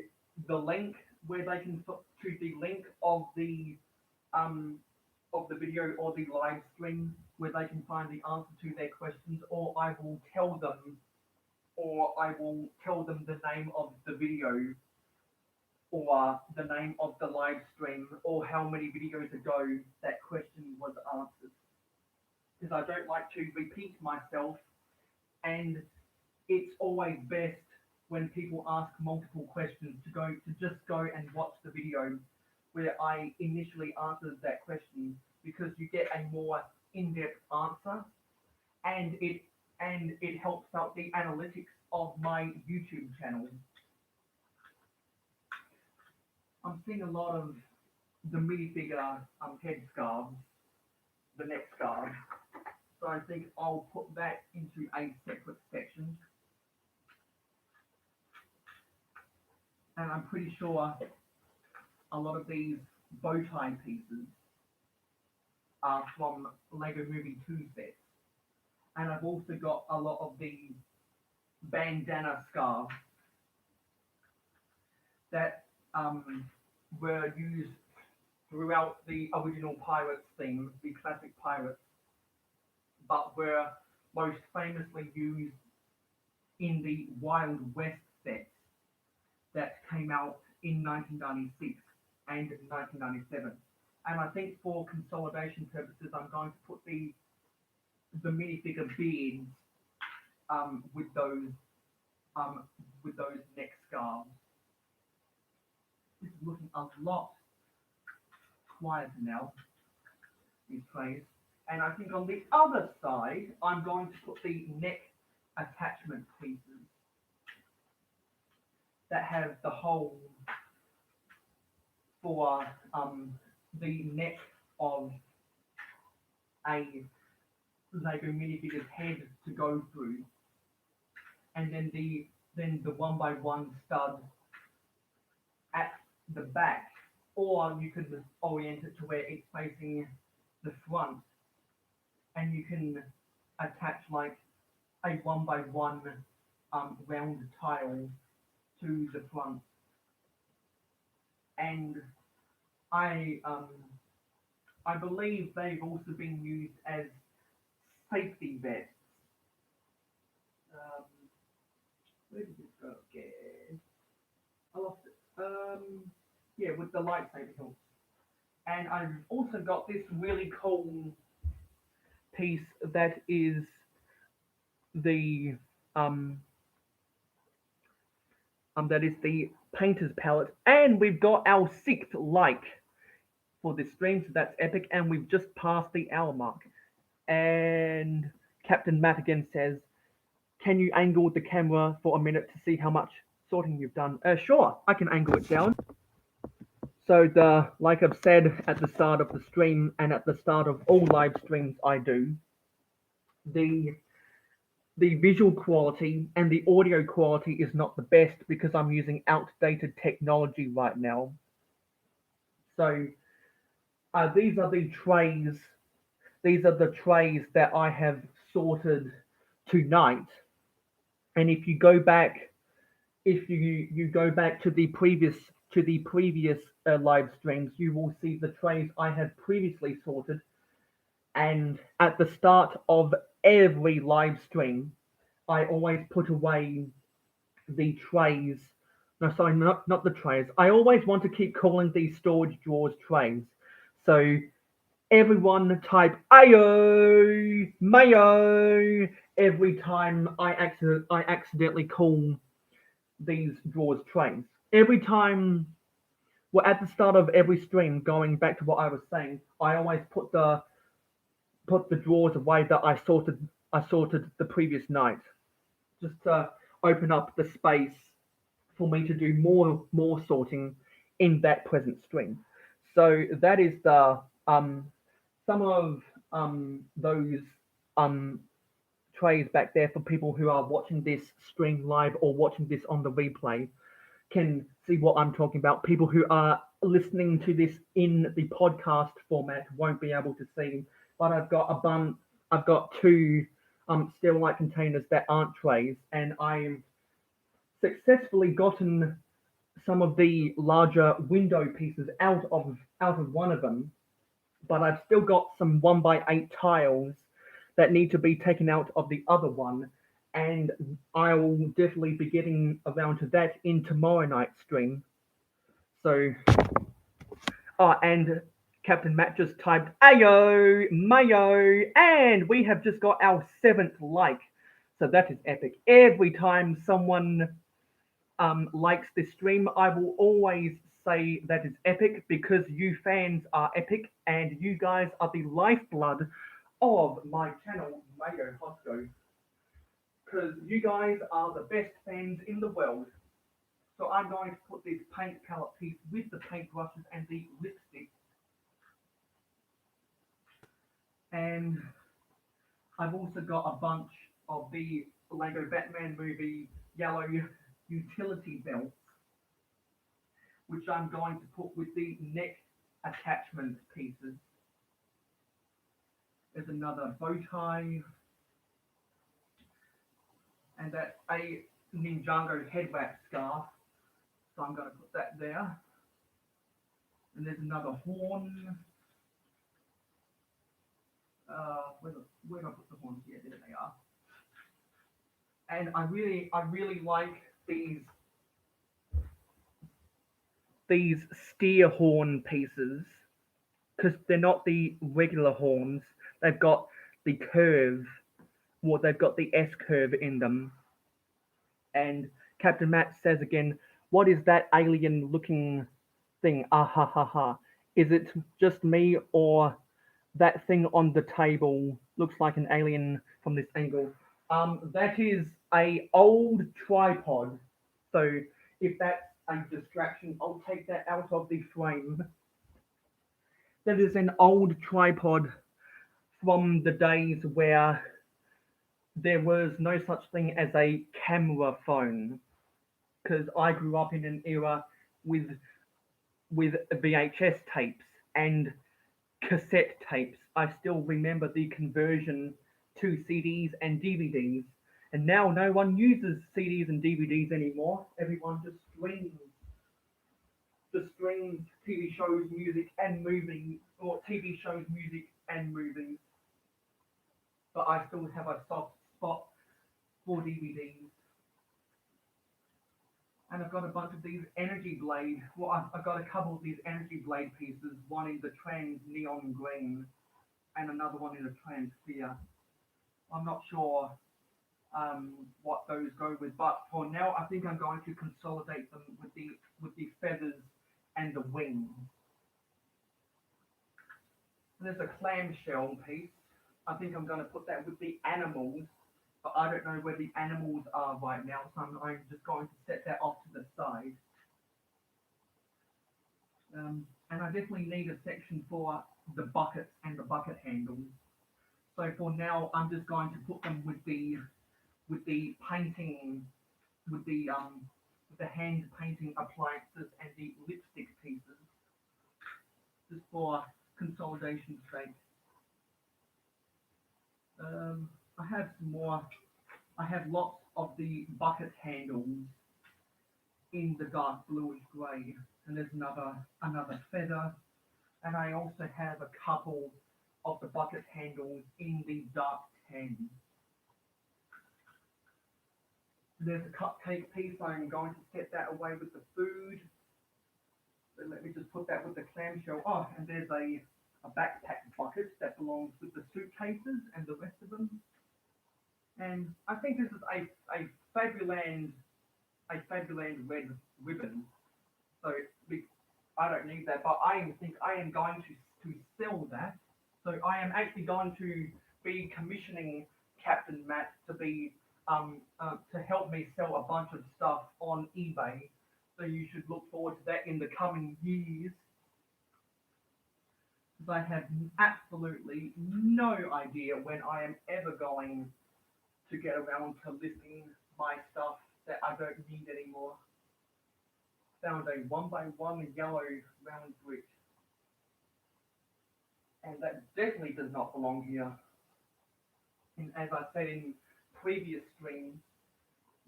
the link where they can to the link um, of the video or the live stream where they can find the answer to their questions, or I will tell them the name of the video or the name of the live stream or how many videos ago that question was answered. Because I don't like to repeat myself, and it's always best when people ask multiple questions to just go and watch the video where I initially answered that question, because you get a more in-depth answer, and it helps out the analytics of my YouTube channel. I'm seeing a lot of the minifigure head scarves, the neck scarves. So I think I'll put that into a separate section. And I'm pretty sure a lot of these bow tie pieces are from Lego Movie 2 sets. And I've also got a lot of the bandana scarves that were used throughout the original Pirates theme, the classic Pirates, but were most famously used in the Wild West sets that came out in 1996 and 1997. And I think for consolidation purposes, I'm going to put the minifigure beards with those neck scarves. This is looking a lot quieter now, these trays. And I think on the other side, I'm going to put the neck attachment pieces that have the hole for the neck of a Lego minifigure's head to go through, and then the one by one stud at the back, or you could orient it to where it's facing the front, and you can attach like a one by one round tile to the front. And I believe they've also been used as safety vests. Where did this go again? I lost it. Yeah, with the lightsaber hilts. And I've also got this really cool piece that is the painter's palette, and we've got our 6th like for this stream, so that's epic, and we've just passed the hour mark. And Captain Matt again says, can you angle the camera for a minute to see how much sorting you've done? Sure, I can angle it down. So like I've said at the start of the stream and at the start of all live streams I do, the visual quality and the audio quality is not the best because I'm using outdated technology right now. So these are the trays. These are the trays that I have sorted tonight. And if you go back, if you go back to the previous live streams, you will see the trays I had previously sorted. And at the start of every live stream, I always put away the trays. No, sorry, not the trays. I always want to keep calling these storage drawers trays. So everyone type Ayo, Mayo every time I accidentally call these drawers trays. Every time, well, at the start of every stream, going back to what I was saying, I always put the drawers away that I sorted the previous night, just to open up the space for me to do more sorting in that present stream. So that is the some of those trays back there for people who are watching this stream live or watching this on the replay can see what I'm talking about. People who are listening to this in the podcast format won't be able to see, but I've got two still light containers that aren't trays, and I've successfully gotten some of the larger window pieces out of one of them, but I've still got some 1x8 tiles that need to be taken out of the other one, and I will definitely be getting around to that in tomorrow night's stream. So, and Captain Matt just typed Ayo, Mayo, and we have just got our 7th like. So that is epic. Every time someone likes this stream, I will always say that is epic because you fans are epic and you guys are the lifeblood of my channel, Mayo Hosko. Because you guys are the best fans in the world. So I'm going to put this paint palette piece with the paintbrushes and the lipstick. And I've also got a bunch of the Lego Batman movie yellow utility belts, which I'm going to put with the neck attachment pieces. There's another bow tie, and that's a Ninjago head wrap scarf, so I'm going to put that there. And there's another horn. Where do I put the horns? Yeah, there they are. And I really like these steer horn pieces because they're not the regular horns. They've got the curve, well, they've got the S curve in them. And Captain Matt says again, what is that alien looking thing? Ah ha ha ha. Is it just me or that thing on the table looks like an alien from this angle? That is a old tripod. So if that's a distraction, I'll take that out of the frame. That is an old tripod from the days where there was no such thing as a camera phone. Because I grew up in an era with VHS tapes and cassette tapes. I still remember the conversion to CDs and DVDs. And now no one uses CDs and DVDs anymore. Everyone just streams TV shows, music, and movies, or TV shows, music, and movies. But I still have a soft spot for DVDs. And I've got a bunch of these energy blade. Well, I've got a couple of these energy blade pieces. One in the trans neon green, and another one in a trans clear. I'm not sure what those go with. But for now, I think I'm going to consolidate them with the feathers and the wings. And there's a clamshell piece. I think I'm going to put that with the animals, but I don't know where the animals are right now, so I'm just going to set that off to the side. And I definitely need a section for the buckets and the bucket handles. So for now, I'm just going to put them with the painting, with the hand painting appliances and the lipstick pieces, just for consolidation's sake. I have some more. I have lots of the bucket handles in the dark bluish grey, and there's another feather, and I also have a couple of the bucket handles in the dark tan. There's a cupcake piece. I'm going to set that away with the food. So let me just put that with the clamshell. Oh, and there's a backpack bucket that belongs with the suitcases and the rest of them. And I think this is a Fabuland red ribbon. So I don't need that, but I think I am going to sell that. So I am actually going to be commissioning Captain Matt to be to help me sell a bunch of stuff on eBay. So you should look forward to that in the coming years. Because I have absolutely no idea when I am ever going to get around to listing my stuff that I don't need anymore. Found a 1x1 yellow round brick. And that definitely does not belong here. And as I said in previous streams,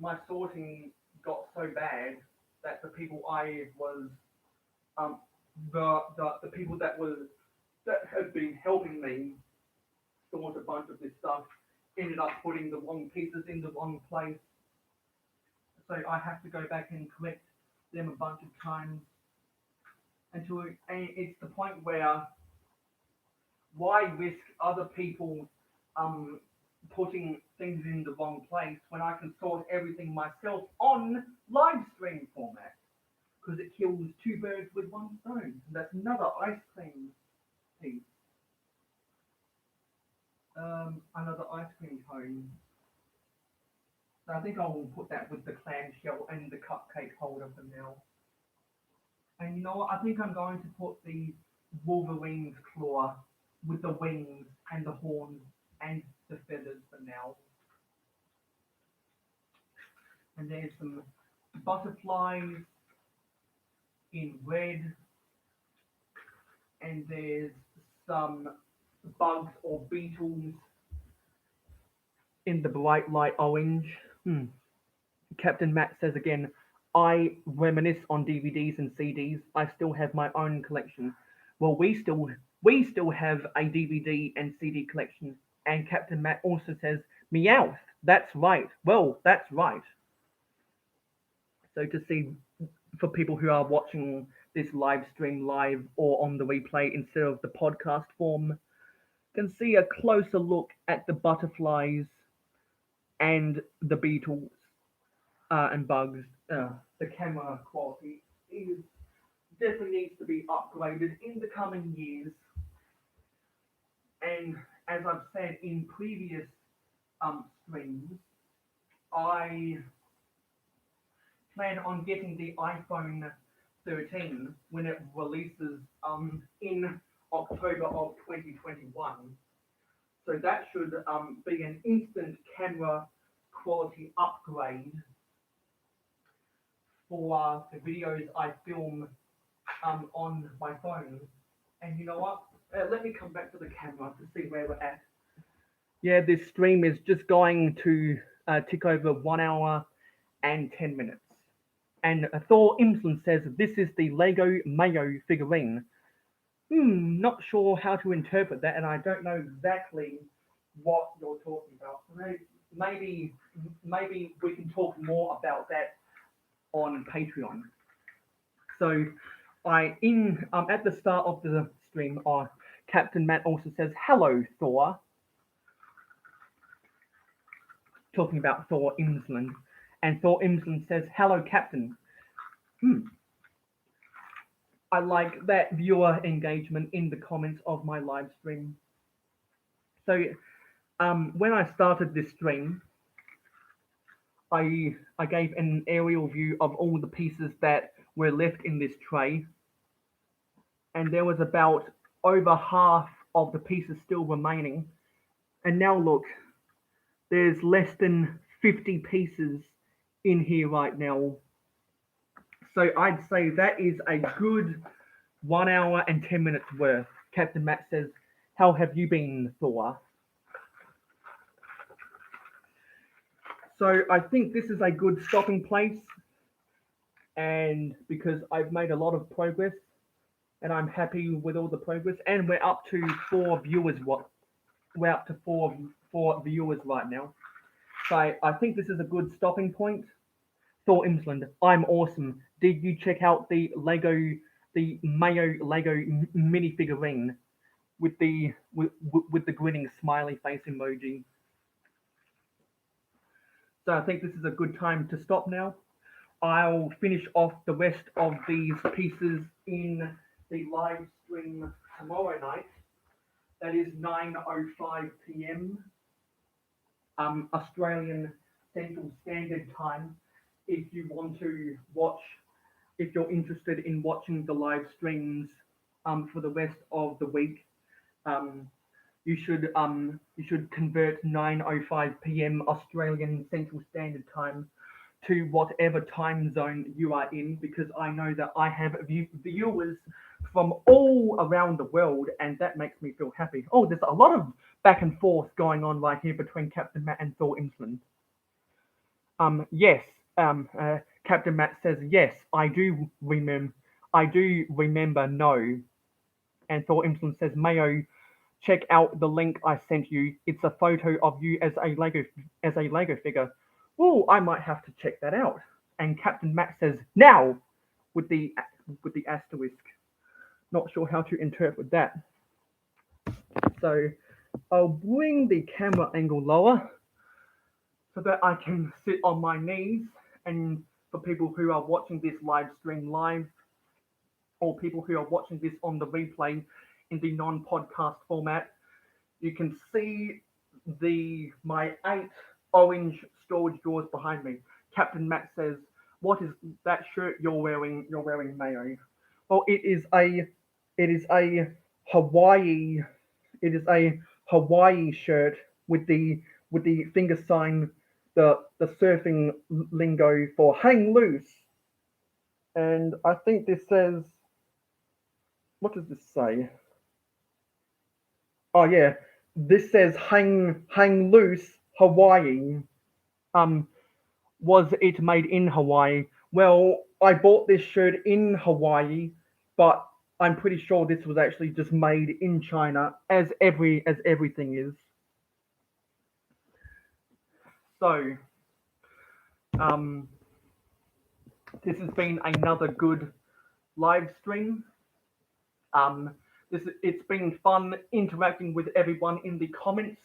my sorting got so bad that the people I was the people that had been helping me sort a bunch of this stuff ended up putting the wrong pieces in the wrong place. So I have to go back and collect them a bunch of times until it's the point where why risk other people putting things in the wrong place when I can sort everything myself on live stream format? Because it kills two birds with one stone. And that's another ice cream piece. Another ice cream cone. So I think I will put that with the clamshell and the cupcake holder for now. And you know what? I think I'm going to put the Wolverine's claw with the wings and the horns and the feathers for now. And there's some butterflies in red, and there's some bugs or beetles in the bright light orange. Captain Matt says again, I reminisce on DVDs and CDs. I still have my own collection. Well, we still have a DVD and CD collection. And Captain Matt also says, Meowth, that's right. Well, that's right. So to see, for people who are watching this live stream live or on the replay instead of the podcast form, can see a closer look at the butterflies and the beetles and bugs. The camera quality definitely needs to be upgraded in the coming years. And as I've said in previous streams, I plan on getting the iPhone 13 when it releases in October of 2021. So that should be an instant camera quality upgrade for the videos I film on my phone. And you know what? Let me come back to the camera to see where we're at. Yeah, this stream is just going to tick over 1 hour and 10 minutes. And Thor Imson says, this is the Lego Mayo figurine. Not sure how to interpret that, and I don't know exactly what you're talking about. Maybe we can talk more about that on Patreon. So at the start of the stream, Captain Matt also says, hello, Thor. talking about Thor Imsland. And Thor Imsland says, "Hello, Captain." I like that viewer engagement in the comments of my live stream. So when I started this stream, I gave an aerial view of all the pieces that were left in this tray, and there was about over half of the pieces still remaining. And now look, there's less than 50 pieces in here right now. So I'd say that is a good 1 hour and 10 minutes worth. Captain Matt says, "How have you been, Thor?" So I think this is a good stopping place, and because I've made a lot of progress, and I'm happy with all the progress, and we're up to 4 viewers. We're up to four viewers right now. So I think this is a good stopping point. Thor Imsland, I'm awesome. Did you check out the Mayo Lego mini figurine with the grinning smiley face emoji? So I think this is a good time to stop now. I'll finish off the rest of these pieces in the live stream tomorrow night. That is 9:05 p.m. Australian Central Standard Time. If you want to watch, if you're interested in watching the live streams for the rest of the week, you should convert 9:05 p.m. Australian Central Standard Time to whatever time zone you are in, because I know that I have viewers from all around the world, and that makes me feel happy. Oh, there's a lot of back and forth going on right here between Captain Matt and Thor Imsland. Yes, Captain Matt says, "Yes, I do remember. I do remember. No." And Thor Imsland says, "Mayo, check out the link I sent you. It's a photo of you as a Lego figure." Oh, I might have to check that out. And Captain Matt says, "Now," with the asterisk. Not sure how to interpret that. So I'll bring the camera angle lower so that I can sit on my knees. And for people who are watching this live stream live, or people who are watching this on the replay in the non-podcast format, you can see my 8 orange storage drawers behind me. Captain Matt says, "What is that shirt you're wearing? You're wearing, Mayo?" Well, it is a Hawaii shirt with the finger sign, the surfing lingo for hang loose. And I think this says, what does this say? Oh yeah, this says hang loose Hawaii. Was it made in Hawaii? Well, I bought this shirt in Hawaii, but I'm pretty sure this was actually just made in China, as everything is. So, this has been another good live stream. It's been fun interacting with everyone in the comments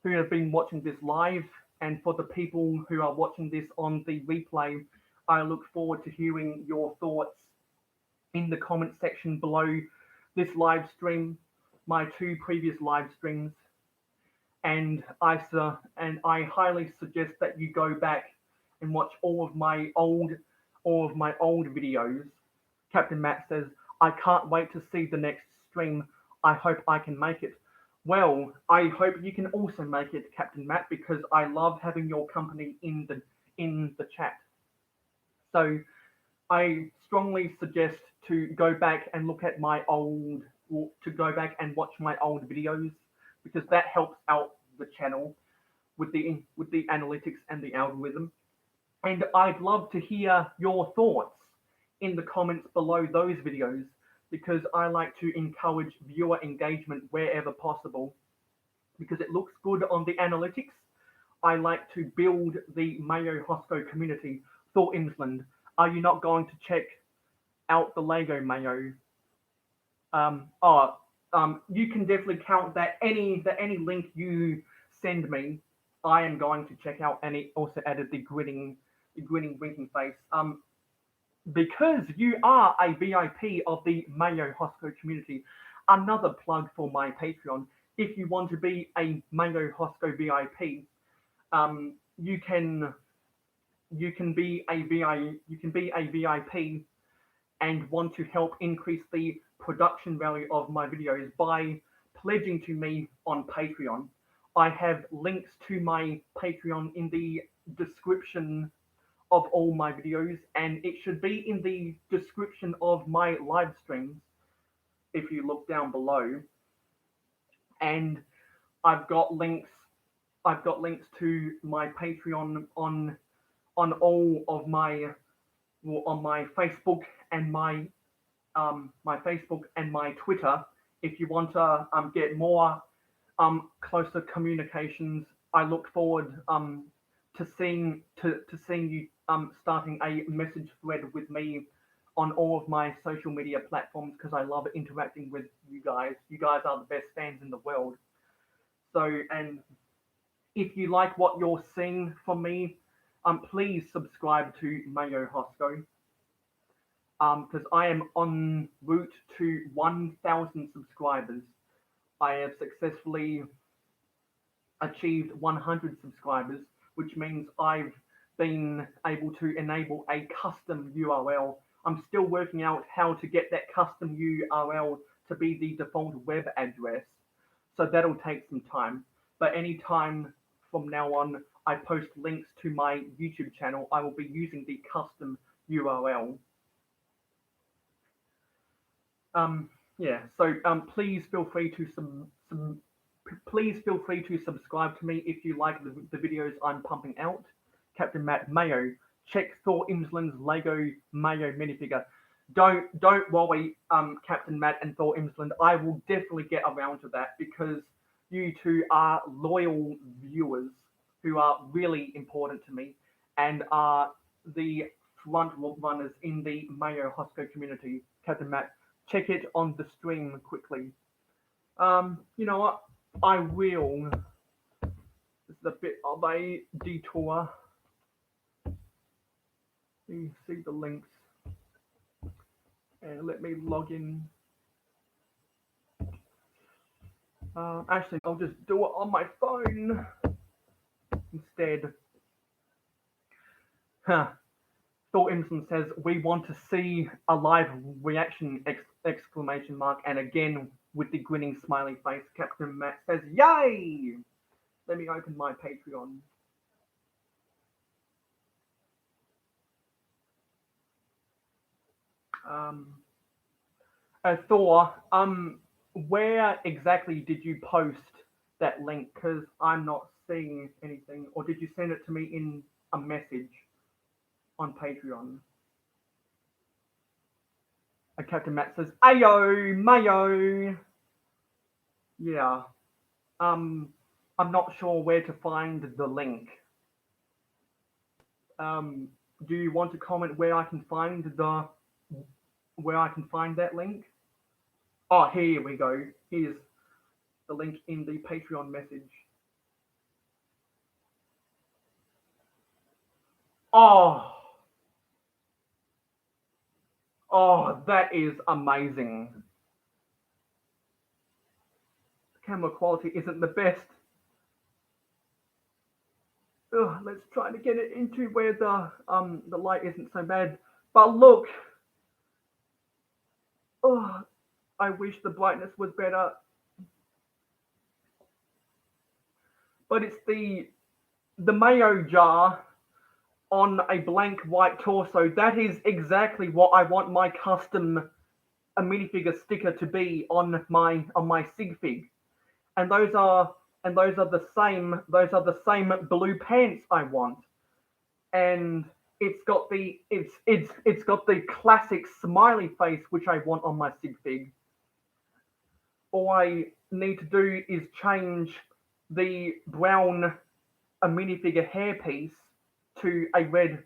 who have been watching this live, and for the people who are watching this on the replay, I look forward to hearing your thoughts in the comment section below this live stream, my 2 previous live streams, and I highly suggest that you go back and watch all of my old videos. Captain Matt says, "I can't wait to see the next stream. I hope I can make it." Well, I hope you can also make it, Captain Matt, because I love having your company in the chat. So I strongly suggest to go back and watch my old videos, because that helps out the channel with the analytics and the algorithm. And I'd love to hear your thoughts in the comments below those videos, because I like to encourage viewer engagement wherever possible, because it looks good on the analytics. I like to build the Mayo Hosko community. Thor Imsland, are you not going to check out the Lego Mayo? You can definitely count that any link you send me, I am going to check out, and it also added the grinning winking face. Because you are a VIP of the Mayo Hosko community, another plug for my Patreon. If you want to be a Mayo Hosko VIP, you can be a VIP and want to help increase the production value of my videos by pledging to me on Patreon. I have links to my Patreon in the description of all my videos, and it should be in the description of my live streams if you look down below. And I've got links to my Patreon on all of my on my Facebook and my Facebook and my Twitter. If you want to get more closer communications, I look forward to seeing you starting a message thread with me on all of my social media platforms, because I love interacting with you guys. You guys are the best fans in the world. So, and if you like what you're seeing from me, please subscribe to Mayo Hosko, because I am en route to 1,000 subscribers. I have successfully achieved 100 subscribers, which means I've been able to enable a custom URL. I'm still working out how to get that custom URL to be the default web address, so that'll take some time. But anytime from now on, I post links to my YouTube channel, I will be using the custom URL. Yeah, so please feel free to subscribe to me if you like the videos I'm pumping out. Captain Matt Mayo. Check Thor Imsland's Lego Mayo minifigure. Don't worry, Captain Matt and Thor Imsland. I will definitely get around to that, because you two are loyal viewers who are really important to me and are the front runners in the Mayo Hosko community. Captain Matt, check it on the stream quickly. You know what? I will. This is a bit of a detour. You see the links. And let me log in. Actually, I'll just do it on my phone instead. Thor Imson says, we want to see a live reaction, exclamation mark, and again with the grinning smiley face. Captain Matt says, yay! Let me open my Patreon. Thor, where exactly did you post that link? Because I'm not seeing anything. Or did you send it to me in a message on Patreon? Captain Matt says, ayo, Mayo. Yeah. I'm not sure where to find the link. Do you want to comment where I can find that link? Oh, here we go. Here's the link in the Patreon message. Oh, that is amazing. The camera quality isn't the best. Let's try to get it into where the light isn't so bad. But look, I wish the brightness was better. But it's the mayo jar on a blank white torso. That is exactly what I want my custom minifigure sticker to be on my sig fig. And those are the same blue pants I want. And it's got the classic smiley face which I want on my sig fig. All I need to do is change the brown minifigure hairpiece to a red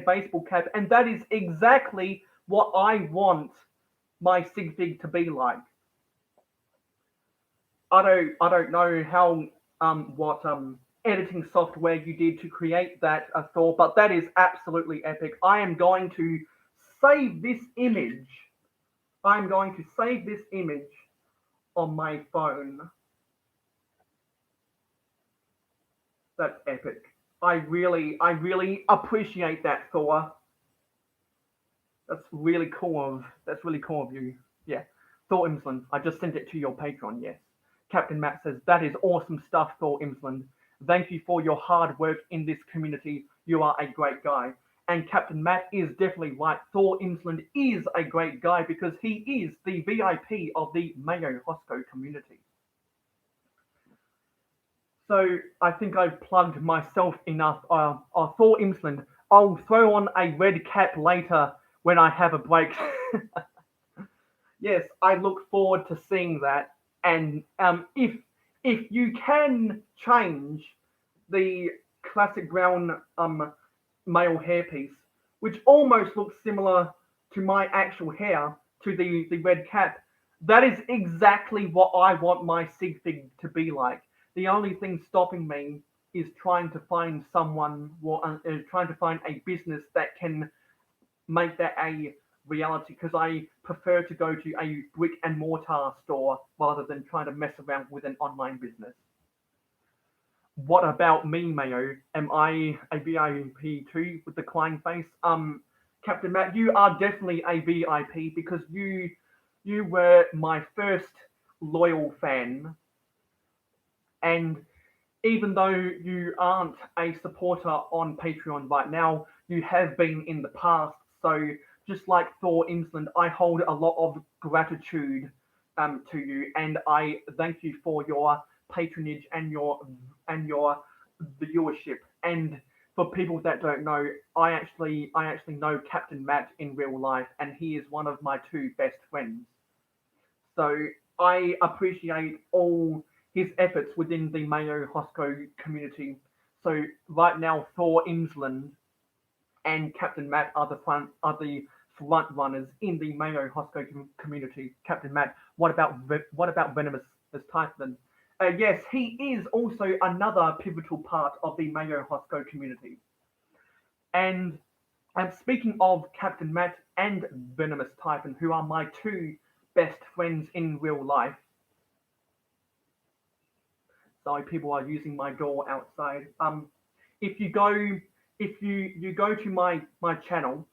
baseball cap, and that is exactly what I want my sig fig to be like. I don't know how what editing software you did to create that, Thor, but that is absolutely epic. I am going to save this image. I'm going to save this image on my phone. That's epic. I really appreciate that, Thor. That's really cool of you. Yeah. Thor Imsland, I just sent it to your Patreon, yes. Captain Matt says, that is awesome stuff, Thor Imsland. Thank you for your hard work in this community. You are a great guy. And Captain Matt is definitely right. Thor Imsland is a great guy because he is the VIP of the Mayo Hosko community. So I think I've plugged myself enough. Thor Imsland, I'll throw on a red cap later when I have a break. Yes, I look forward to seeing that. And if you can change the classic brown male hairpiece, which almost looks similar to my actual hair, to the red cap, that is exactly what I want my sig fig to be like. The only thing stopping me is trying to find someone, or trying to find a business that can make that a reality, because I prefer to go to a brick and mortar store rather than trying to mess around with an online business. What about me, Mayo? Am I a VIP too with the crying face? Captain Matt, you are definitely a VIP because you were my first loyal fan, and even though you aren't a supporter on Patreon right now, you have been in the past. So just like Thor Imsland, I hold a lot of gratitude to you, and I thank you for your patronage and your viewership. And for people that don't know, I actually know Captain Matt in real life, and he is one of my two best friends. So I appreciate all his efforts within the Mayo Hosko community. So right now, Thor Imsland and Captain Matt are the front runners in the Mayo Hosko community. Captain Matt, what about Venomous as Titan? Yes, he is also another pivotal part of the Mayo Hosko community. And speaking of Captain Matt and Venomous Typhon, who are my two best friends in real life. Sorry, people are using my door outside. If you go to my channel,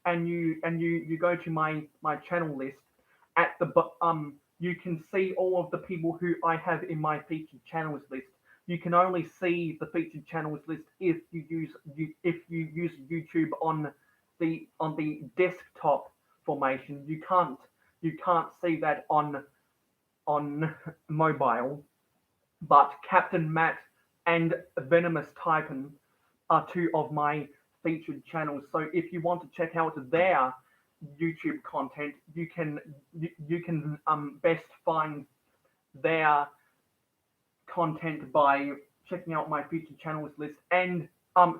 and you go to my channel list, at the you can see all of the people who I have in my featured channels list. You can only see the featured channels list if you use YouTube on the desktop formation. You can't see that on mobile. But Captain Matt and Venomous Typhon are two of my featured channels. So if you want to check out their YouTube content, you can best find their content by checking out my featured channels list. And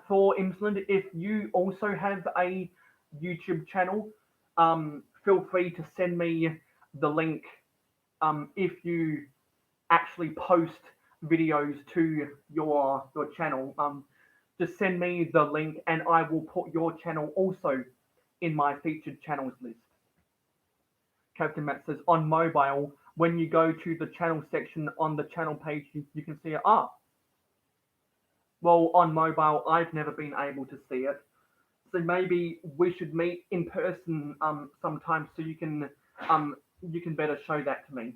Thor Imsland, if you also have a YouTube channel, feel free to send me the link if you actually post videos to your channel. Just send me the link and I will put your channel also in my featured channels list. Captain Matt says, on mobile, when you go to the channel section on the channel page, you can see it. Well, on mobile, I've never been able to see it. So maybe we should meet in person sometime so you can better show that to me.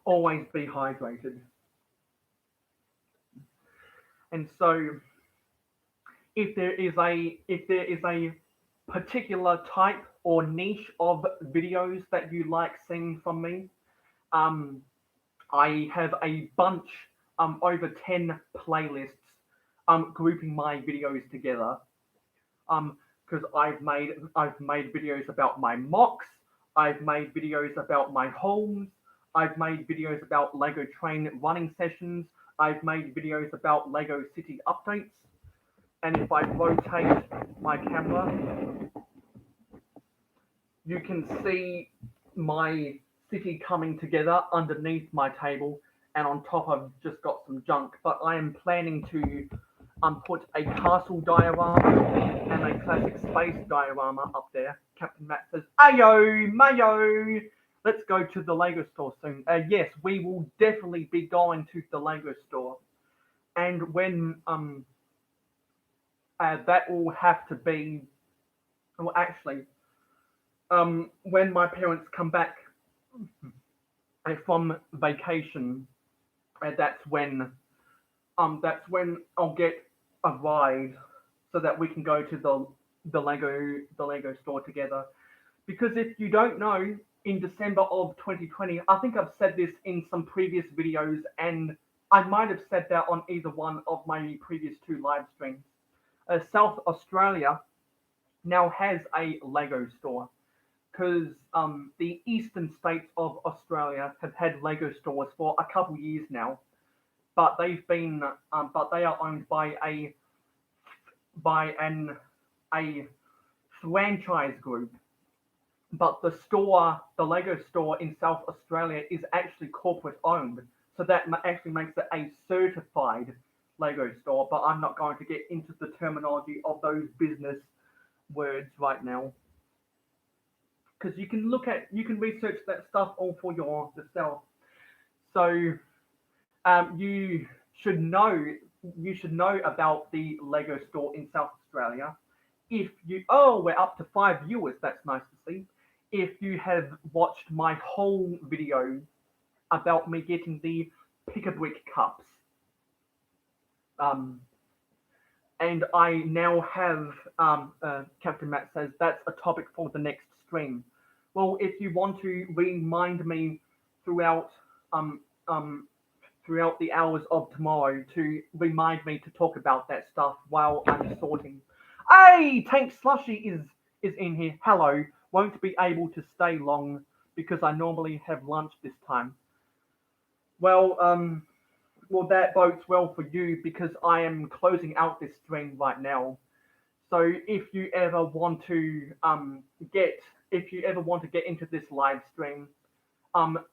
Always be hydrated. And so if there is a particular type or niche of videos that you like seeing from me, I have a bunch, over 10 playlists, grouping my videos together. Because I've made videos about my mocks, I've made videos about my homes, I've made videos about Lego train running sessions, I've made videos about Lego City updates, and if I rotate my camera, you can see my city coming together underneath my table, and on top I've just got some junk. But I am planning to put a castle diorama and a classic space diorama up there. Captain Matt says, "Ayo, Mayo, let's go to the Lego store soon." Yes, we will definitely be going to the Lego store, and when that will have to be, well, actually, when my parents come back from vacation, that's when I'll get a ride so that we can go to the Lego store together. Because if you don't know, in December of 2020, I think I've said this in some previous videos, and I might have said that on either one of my previous two live streams. South Australia now has a Lego store because the eastern states of Australia have had Lego stores for a couple years now, but they are owned by a franchise group. But the Lego store in South Australia is actually corporate owned, so that actually makes it a certified Lego store. But I'm not going to get into the terminology of those business words right now, because you can research that stuff all for yourself. So you should know about the Lego store in South Australia. If you we're up to 5 viewers. That's nice to see. If you have watched my whole video about me getting the pick-a-brick cups, and I now have Captain Matt says that's a topic for the next stream. Well, if you want to remind me throughout um, um, throughout the hours of tomorrow to remind me to talk about that stuff while I'm sorting. Hey, Tank Slushy is in here. Hello. Won't be able to stay long because I normally have lunch this time. Well, that bodes well for you because I am closing out this stream right now. So get if you ever want to get into this live stream,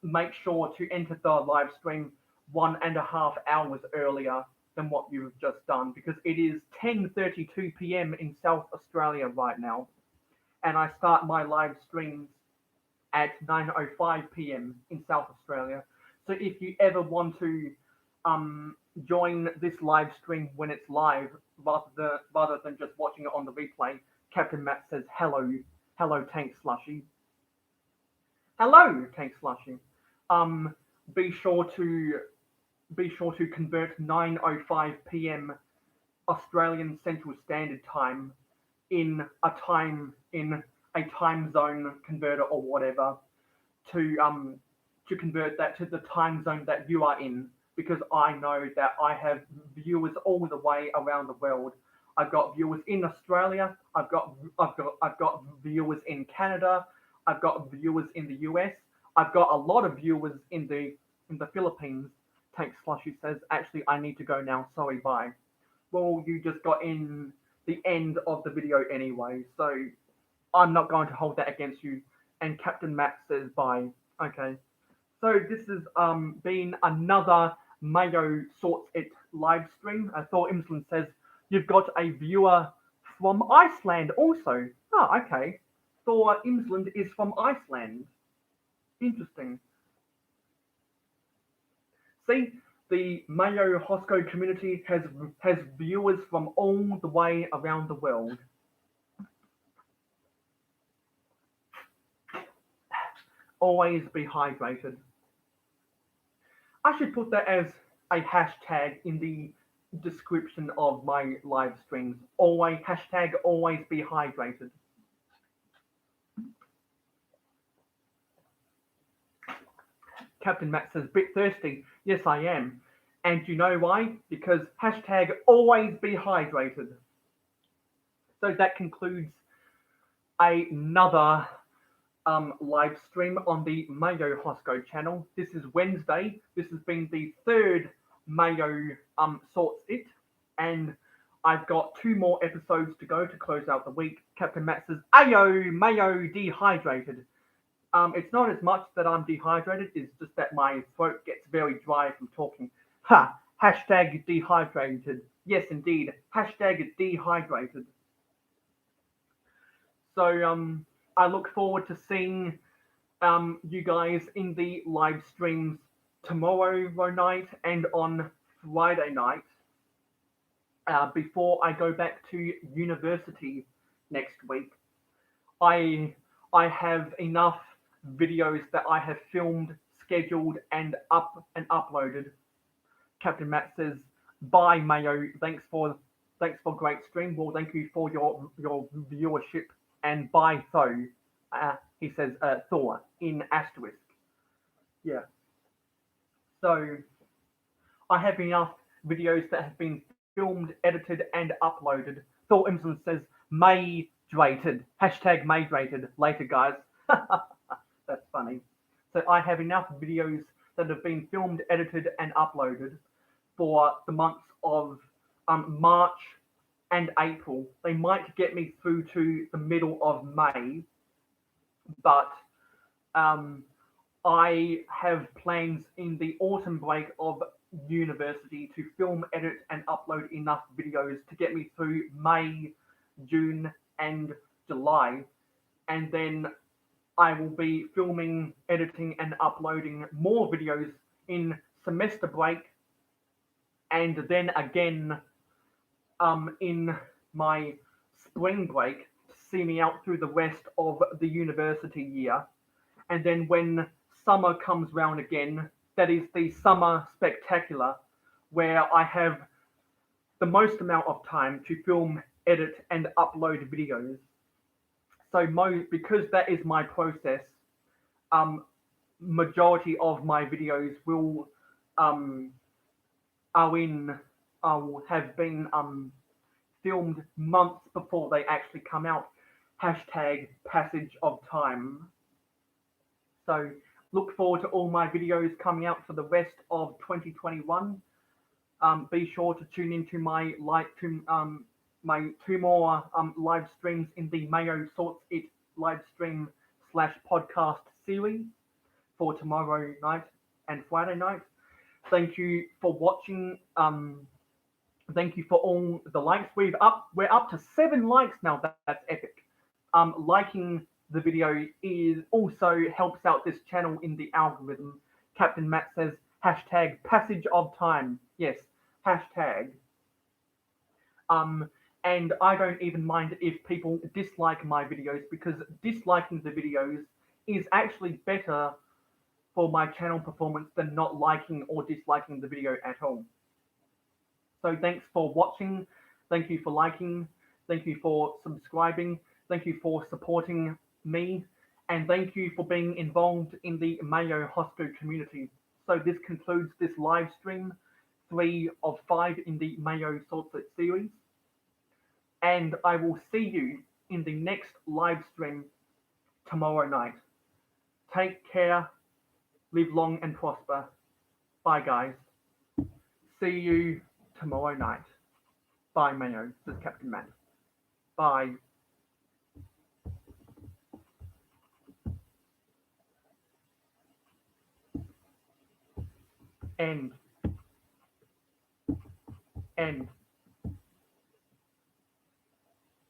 make sure to enter the live stream 1.5 hours earlier than what you've just done because it is 10:32 p.m. in South Australia right now, and I start my live streams at 9:05 p.m. in South Australia. So if you ever want to join this live stream when it's live, rather than just watching it on the replay, Captain Matt says hello Tank Slushy. Hello Tank Slushy. Um, be sure to convert 9:05 p.m. Australian Central Standard Time in a time zone converter or whatever to convert that to the time zone that you are in, because I know that I have viewers all the way around the world. I've got viewers in Australia. I've got viewers in Canada. I've got viewers in the US. I've got a lot of viewers in the Philippines. Tank Slushy says, actually, I need to go now. Sorry, bye. Well, you just got in the end of the video anyway, so I'm not going to hold that against you. And Captain Matt says bye. Okay. So this has been another Mayo Sorts It live stream. Thor Imsland says, you've got a viewer from Iceland also. Oh, okay. Thor Imsland is from Iceland. Interesting. See, the Mayo Hosko community has viewers from all the way around the world. Always be hydrated. I should put that as a hashtag in the description of my live streams. Always be hydrated. Captain Matt says, bit thirsty. Yes, I am. And you know why? Because hashtag always be hydrated. So that concludes another live stream on the Mayo Hosko channel. This is Wednesday. This has been the third Mayo Sorts It. And I've got 2 more episodes to go to close out the week. Captain Matt says, Ayo, Mayo dehydrated. It's not as much that I'm dehydrated, it's just that my throat gets very dry from talking. Ha! Hashtag dehydrated. Yes, indeed. Hashtag dehydrated. So, I look forward to seeing you guys in the live streams tomorrow night and on Friday night before I go back to university next week. I I have enough videos that I have filmed, scheduled, and uploaded. Captain Matt says, "Bye, Mayo. Thanks for great stream. Well, thank you for your viewership, and bye, Tho." He says Thor in asterisk. Yeah. So I have enough videos that have been filmed, edited, and uploaded. Thor Imson says Maydrated. Hashtag Maydrated. Later, guys. That's funny. So I have enough videos that have been filmed, edited, and uploaded for the months of March and April. They might get me through to the middle of May, but um, I have plans in the autumn break of university to film, edit, and upload enough videos to get me through May, June, and July. And then I will be filming, editing, and uploading more videos in semester break, and then again in my spring break to see me out through the rest of the university year. And then when summer comes round again, that is the summer spectacular, where I have the most amount of time to film, edit, and upload videos. So because that is my process, um, majority of my videos will um, are in have been filmed months before they actually come out. Hashtag passage of time. So look forward to all my videos coming out for the rest of 2021. Be sure to tune into my my 2 more live streams in the Mayo Sorts It live stream / podcast series for tomorrow night and Friday night. Thank you for watching. Thank you for all the likes. We're up to 7 likes now. That's epic. Liking the video is also helps out this channel in the algorithm. Captain Matt says hashtag passage of time. Yes, hashtag. And I don't even mind if people dislike my videos, because disliking the videos is actually better for my channel performance than not liking or disliking the video at all. So thanks for watching. Thank you for liking. Thank you for subscribing. Thank you for supporting me. And thank you for being involved in the Mayo Hosko community. So this concludes this live stream, 3 of 5 in the Mayo Sorts It series. And I will see you in the next live stream tomorrow night. Take care. Live long and prosper. Bye, guys. See you tomorrow night. Bye, Mayo. This is Captain Matt. Bye. End. End.